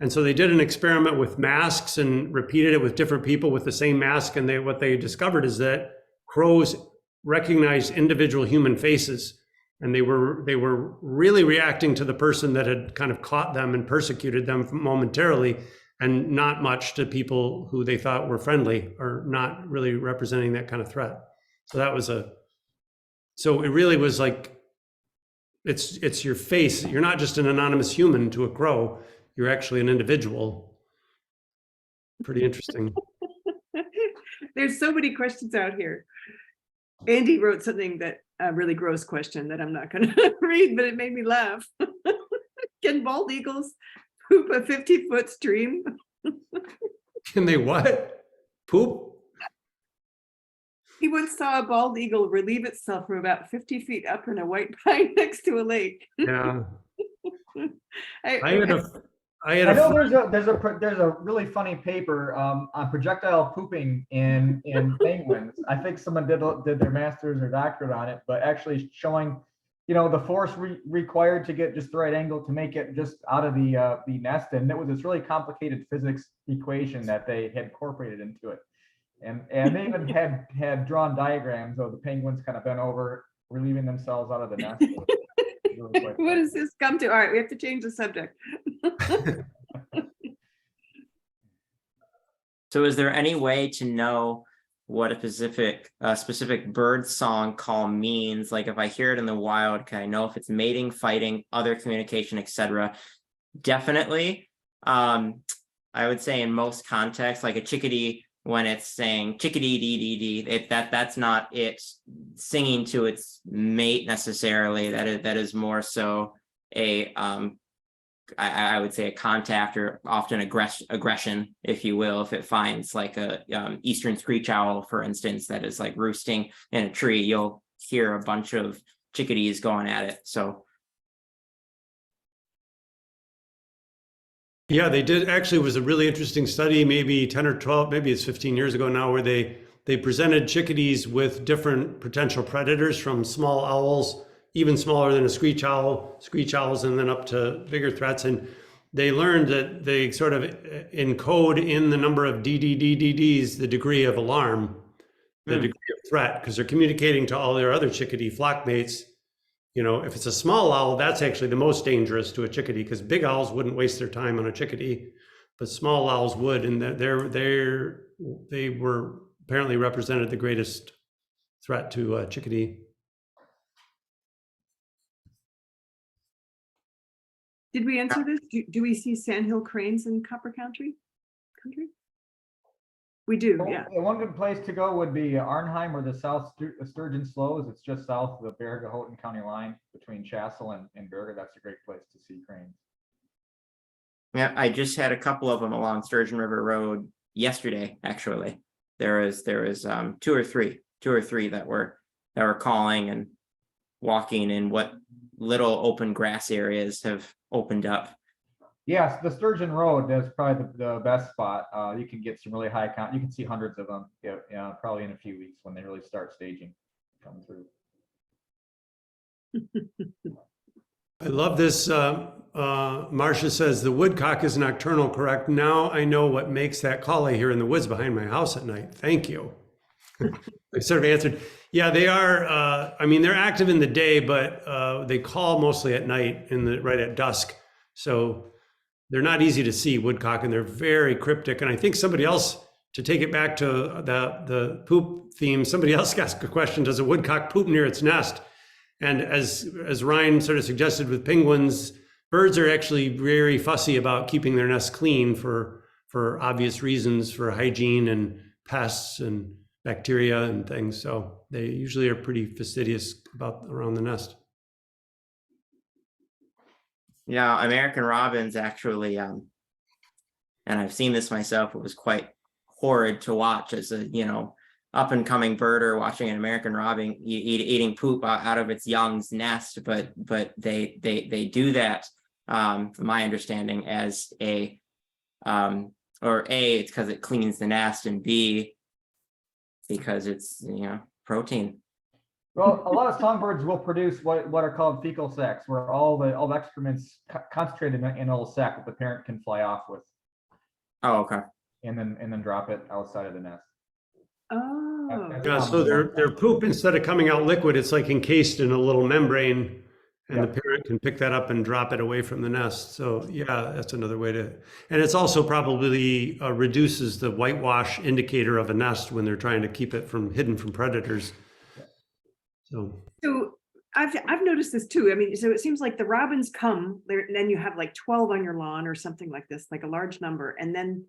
And so they did an experiment with masks and repeated it with different people with the same mask. And what they discovered is that crows recognize individual human faces. And they were really reacting to the person that had kind of caught them and persecuted them momentarily, and not much to people who they thought were friendly or not really representing that kind of threat. So so it really was like, it's your face. You're not just an anonymous human to a crow. You're actually an individual. Pretty interesting. There's so many questions out here. Andy wrote something that a really gross question that I'm not going to read, but it made me laugh. Can bald eagles poop a 50-foot stream? Can they what? Poop? He once saw a bald eagle relieve itself from about 50 feet up in a white pine next to a lake. Yeah. I know there's a really funny paper on projectile pooping in penguins. I think someone did their master's or doctorate on it, but actually showing, the force required to get just the right angle to make it just out of the nest, and it was this really complicated physics equation that they had incorporated into it, and they even had drawn diagrams of the penguins kind of bent over, relieving themselves out of the nest. Really what does this come to? All right, we have to change the subject. So is there any way to know what a specific bird song call means? Like if I hear it in the wild, can I know if it's mating, fighting, other communication, etc.? Definitely. I would say in most contexts, like a chickadee, when it's saying chickadee dee dee dee, that's not it singing to its mate necessarily. That is more so a I would say a contact, or often aggression, if you will. If it finds like a eastern screech owl, for instance, that is like roosting in a tree, you'll hear a bunch of chickadees going at it. So yeah, they did. Actually, it was a really interesting study, maybe 10 or 12, maybe it's 15 years ago now, where they presented chickadees with different potential predators, from small owls, even smaller than a screech owls, and then up to bigger threats. And they learned that they sort of encode in the number of DDDDDs the degree of alarm, the degree of threat, because they're communicating to all their other chickadee flock mates. If it's a small owl, that's actually the most dangerous to a chickadee, because big owls wouldn't waste their time on a chickadee, but small owls would, and they were apparently represented the greatest threat to a chickadee. Did we answer this? Do we see sandhill cranes in Copper Country? We do, yeah. One good place to go would be Arnheim, where the South Sturgeon slows. It's just south of the Berga-Houghton County line between Chassell and Berga. That's a great place to see cranes. yeah, I just had a couple of them along Sturgeon River Road yesterday. Actually, there was two or three that were calling and walking in what little open grass areas have opened up. Yes, the Sturgeon Road is probably the best spot. You can get some really high count. You can see hundreds of them, probably in a few weeks when they really start staging. come through. I love this. Marcia says the woodcock is nocturnal, correct? Now I know what makes that call I hear in the woods behind my house at night. Thank you. I sort of answered. Yeah, they are. I mean, they're active in the day, but they call mostly at night, right at dusk. So they're not easy to see, woodcock, and they're very cryptic. And I think somebody else, to take it back to the poop theme, somebody else asked a question: does a woodcock poop near its nest? And as Ryne sort of suggested with penguins, birds are actually very fussy about keeping their nests clean for obvious reasons, for hygiene and pests and bacteria and things. So they usually are pretty fastidious around the nest. Yeah, American robins actually, and I've seen this myself, it was quite horrid to watch as a, up and coming birder watching an American robin eating poop out of its young's nest, but they do that, from my understanding, as it's because it cleans the nest, and B, because it's protein. Well, a lot of songbirds will produce what are called fecal sacs, where all the excrement's concentrated in a little sac that the parent can fly off with. Oh, okay. And then drop it outside of the nest. Oh. Yeah, so their poop, instead of coming out liquid, it's like encased in a little membrane, and the parent can pick that up and drop it away from the nest. So yeah, that's another way to, and it's also probably reduces the whitewash indicator of a nest when they're trying to keep it hidden from predators. So I've noticed this too. I mean, so it seems like the robins come there, and then you have like 12 on your lawn or something like this, like a large number, and then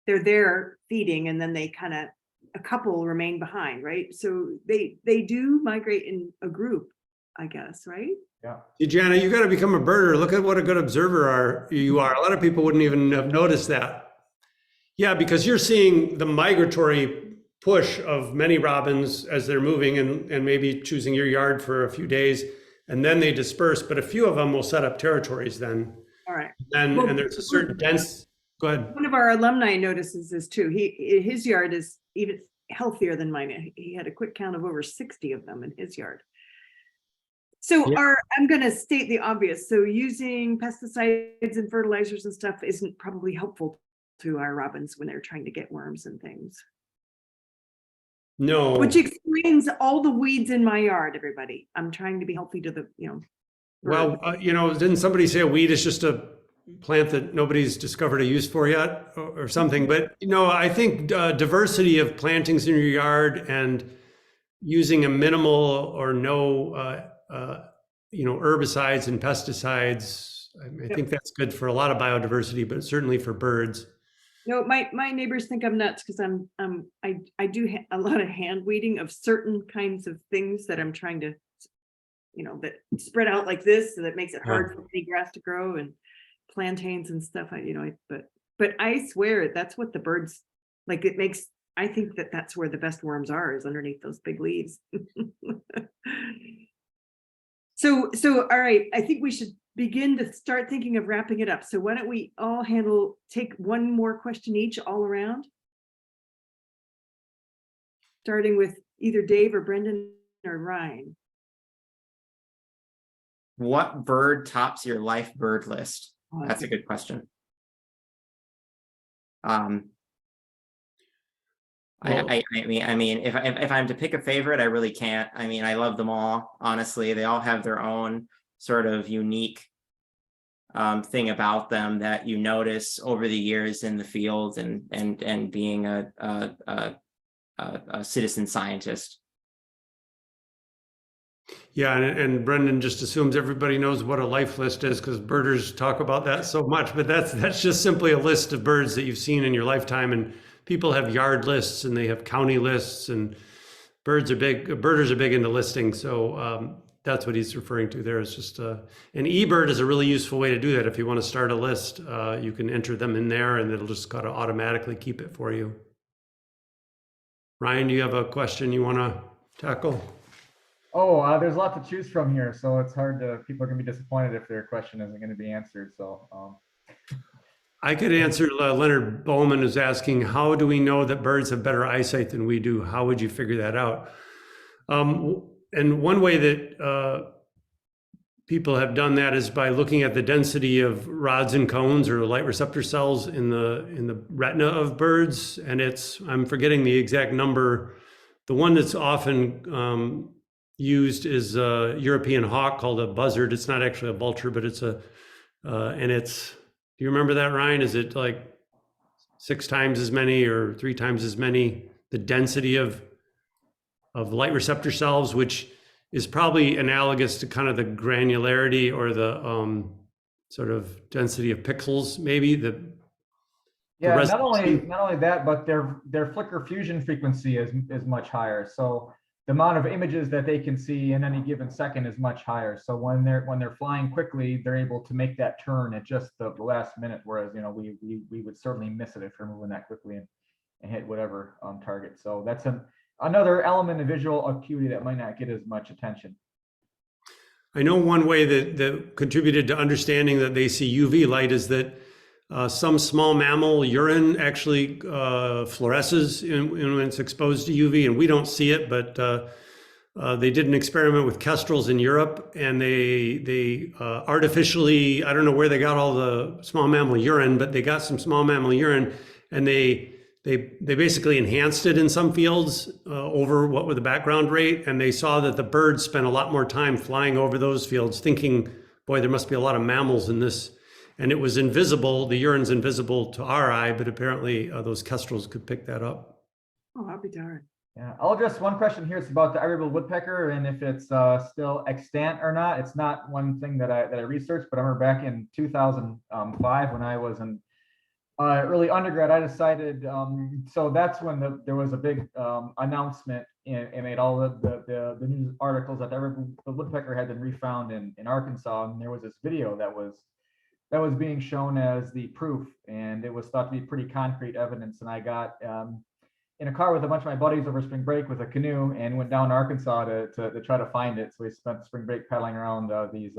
they're there feeding, and then they a couple remain behind, right? So they do migrate in a group, I guess, right? Yeah. Hey, Jana, you got to become a birder. Look at what a good observer you are. A lot of people wouldn't even have noticed that. Yeah, because you're seeing the migratory push of many robins as they're moving and maybe choosing your yard for a few days, and then they disperse. But a few of them will set up territories then. All right. And there's a certain dense. Go ahead. One of our alumni notices this too. His yard is even healthier than mine. He had a quick count of over 60 of them in his yard. So I'm going to state the obvious. So using pesticides and fertilizers and stuff isn't probably helpful to our robins when they're trying to get worms and things. No. Which explains all the weeds in my yard, everybody. I'm trying to be healthy to the, Well, didn't somebody say a weed is just a plant that nobody's discovered a use for yet or something? But, I think diversity of plantings in your yard and using a minimal or no, herbicides and pesticides, I think that's good for a lot of biodiversity, but certainly for birds. No, my neighbors think I'm nuts because I do a lot of hand weeding of certain kinds of things that I'm trying to, that spread out like this, so that makes it hard for any grass to grow, and plantains and stuff. But I swear that's what the birds like. It makes, I think that's where the best worms are, is underneath those big leaves. So all right, I think we should begin to start thinking of wrapping it up. So why don't we all take one more question each all around? Starting with either Dave or Brendan or Ryne. What bird tops your life bird list? Oh, that's a good question. I mean, if I'm to pick a favorite, I really can't. I mean, I love them all. Honestly, they all have their own sort of unique thing about them that you notice over the years in the field and being a citizen scientist. Yeah, and Brendan just assumes everybody knows what a life list is because birders talk about that so much, but that's just simply a list of birds that you've seen in your lifetime, and people have yard lists and they have county lists, and birders are big into listing. So that's what he's referring to there. Is just an eBird is a really useful way to do that. If you want to start a list, you can enter them in there and it'll just kind of automatically keep it for you. Ryne, do you have a question you want to tackle? Oh, there's a lot to choose from here, so it's hard to, people are gonna be disappointed if their question isn't gonna be answered, so. I could answer. Leonard Bowman is asking, how do we know that birds have better eyesight than we do? How would you figure that out? and one way that people have done that is by looking at the density of rods and cones or light receptor cells in the retina of birds. And I'm forgetting the exact number. The one that's often used is a European hawk called a buzzard. It's not actually a vulture, but it's do you remember that, Ryan? Is it like 6 times as many or 3 times as many, the density of light receptor cells, which is probably analogous to kind of the granularity or the sort of density of pixels, maybe Yeah, not only that, but their flicker fusion frequency is much higher. So the amount of images that they can see in any given second is much higher. So when they're flying quickly, they're able to make that turn at just the last minute. Whereas, you know, we would certainly miss it if we're moving that quickly and hit whatever target. So that's another element of visual acuity that might not get as much attention. I know one way that contributed to understanding that they see UV light is that some small mammal urine actually fluoresces when it's exposed to UV, and we don't see it, but they did an experiment with kestrels in Europe, and they artificially, I don't know where they got all the small mammal urine, but they got some small mammal urine, and they basically enhanced it in some fields over what were the background rate, and they saw that the birds spent a lot more time flying over those fields thinking, boy, there must be a lot of mammals in this. And it was invisible, the urine's invisible to our eye, but apparently those kestrels could pick that up. Oh, I'll be darned. Yeah, I'll address one question here. It's about the ivory-billed woodpecker and if it's still extant or not. It's not one thing that I researched, but I remember back in 2005 when I was in early undergrad, I decided, so that's when there was a big announcement and made all the news articles that the woodpecker had been refound in Arkansas, and there was this video that was being shown as the proof, and it was thought to be pretty concrete evidence. And I got in a car with a bunch of my buddies over spring break with a canoe and went down to Arkansas to try to find it. So we spent spring break paddling around these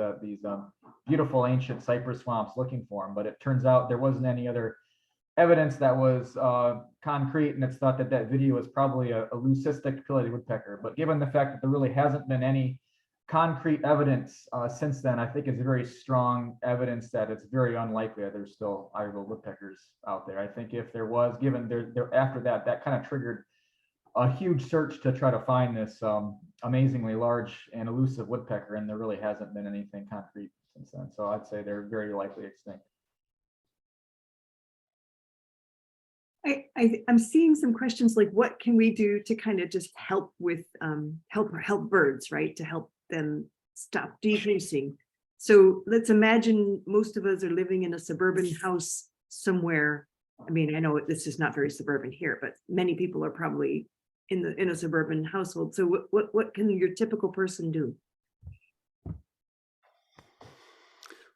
beautiful ancient cypress swamps looking for them. But it turns out there wasn't any other evidence that was concrete, and it's thought that video is probably a leucistic pileated woodpecker. But given the fact that there really hasn't been any concrete evidence since then, I think it's very strong evidence that it's very unlikely that there's still ivory-billed woodpeckers out there. I think if there was, given there after that kind of triggered a huge search to try to find this amazingly large and elusive woodpecker, and there really hasn't been anything concrete since then. So I'd say they're very likely extinct. I'm seeing some questions like, what can we do to kind of just help with help birds, right? To help them stop decreasing. So let's imagine most of us are living in a suburban house somewhere. I mean, I know this is not very suburban here, but many people are probably in a suburban household. So what can your typical person do?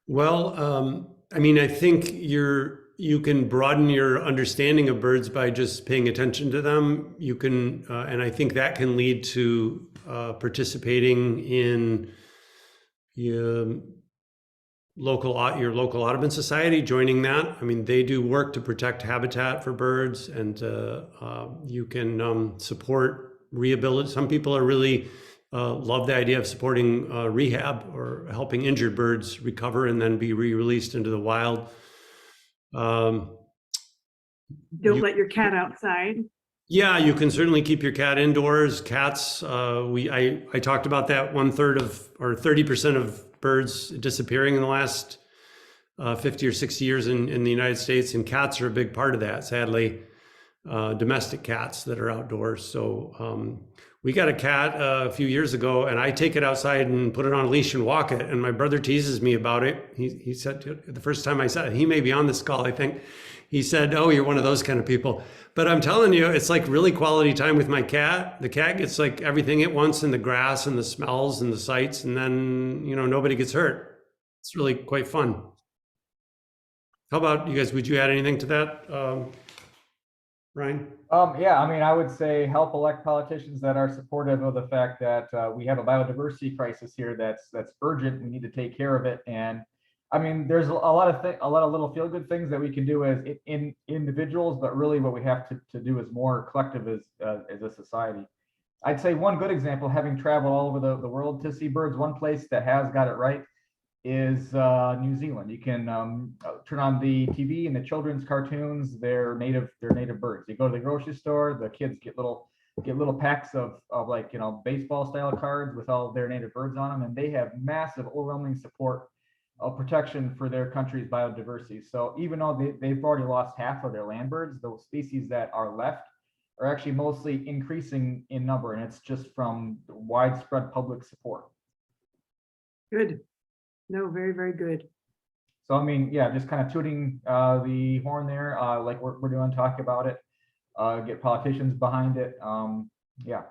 Well, I mean, I think you can broaden your understanding of birds by just paying attention to them. You can, and I think that can lead to participating in your local Audubon Society, joining that. I mean, they do work to protect habitat for birds, and you can support rehabilitation. Some people are really love the idea of supporting rehab or helping injured birds recover and then be re-released into the wild. Don't let your cat outside. Yeah, you can certainly keep your cat indoors. Cats, I talked about that 30% of birds disappearing in the last 50 or 60 years in the United States, and cats are a big part of that, sadly, domestic cats that are outdoors. So we got a cat a few years ago, and I take it outside and put it on a leash and walk it, and my brother teases me about it. He said, the first time I said it, he may be on this call, I think, he said, "Oh, you're one of those kind of people." But I'm telling you, it's like really quality time with my cat. The cat gets like everything it wants in the grass and the smells and the sights, and then, you know, nobody gets hurt. It's really quite fun. How about you guys? Would you add anything to that, Ryan? Yeah, I mean, I would say help elect politicians that are supportive of the fact that we have a biodiversity crisis here that's urgent. We need to take care of it. And I mean, there's a lot of little feel-good things that we can do as individuals, but really what we have to do is more collective as a society. I'd say one good example, having traveled all over the world to see birds, one place that has got it right is New Zealand. You can turn on the TV and the children's cartoons. They're native birds. You go to the grocery store, the kids get little packs of like, you know, baseball style cards with all their native birds on them, and they have massive, overwhelming support of protection for their country's biodiversity. So even though they've already lost half of their land birds, those species that are left are actually mostly increasing in number, and it's just from widespread public support. Good. No, very, very good. So I mean, yeah, just kind of tooting the horn there, like we're doing, talk about it, get politicians behind it. Yeah.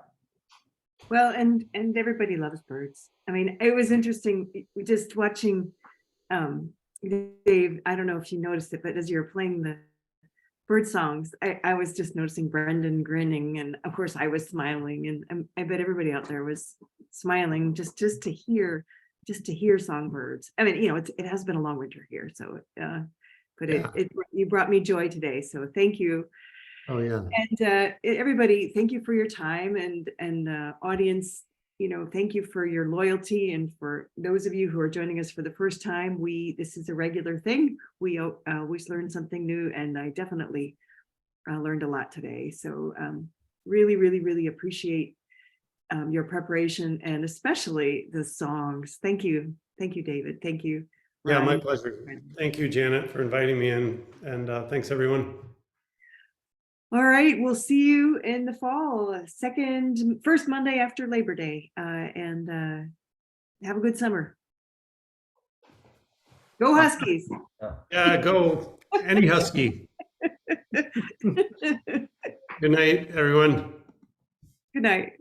Well, and everybody loves birds. I mean, it was interesting just watching Dave. I don't know if you noticed it, but as you were playing the bird songs, I was just noticing Brendan grinning, and of course I was smiling, and I bet everybody out there was smiling just to hear songbirds. I mean, you know, it has been a long winter here, so but you brought me joy today, so thank you. Oh yeah. And everybody, thank you for your time, and audience, you know, thank you for your loyalty, and for those of you who are joining us for the first time, this is a regular thing. We always learn something new, and I definitely learned a lot today. So really, really, really appreciate your preparation, and especially the songs. Thank you, David. Thank you. Yeah, my Ryne. pleasure. Thank you, Janet, for inviting me in, and thanks everyone. All right, we'll see you in the fall, first Monday after Labor Day, and have a good summer. Go Huskies. Yeah, go any Husky. Good night, everyone. Good night.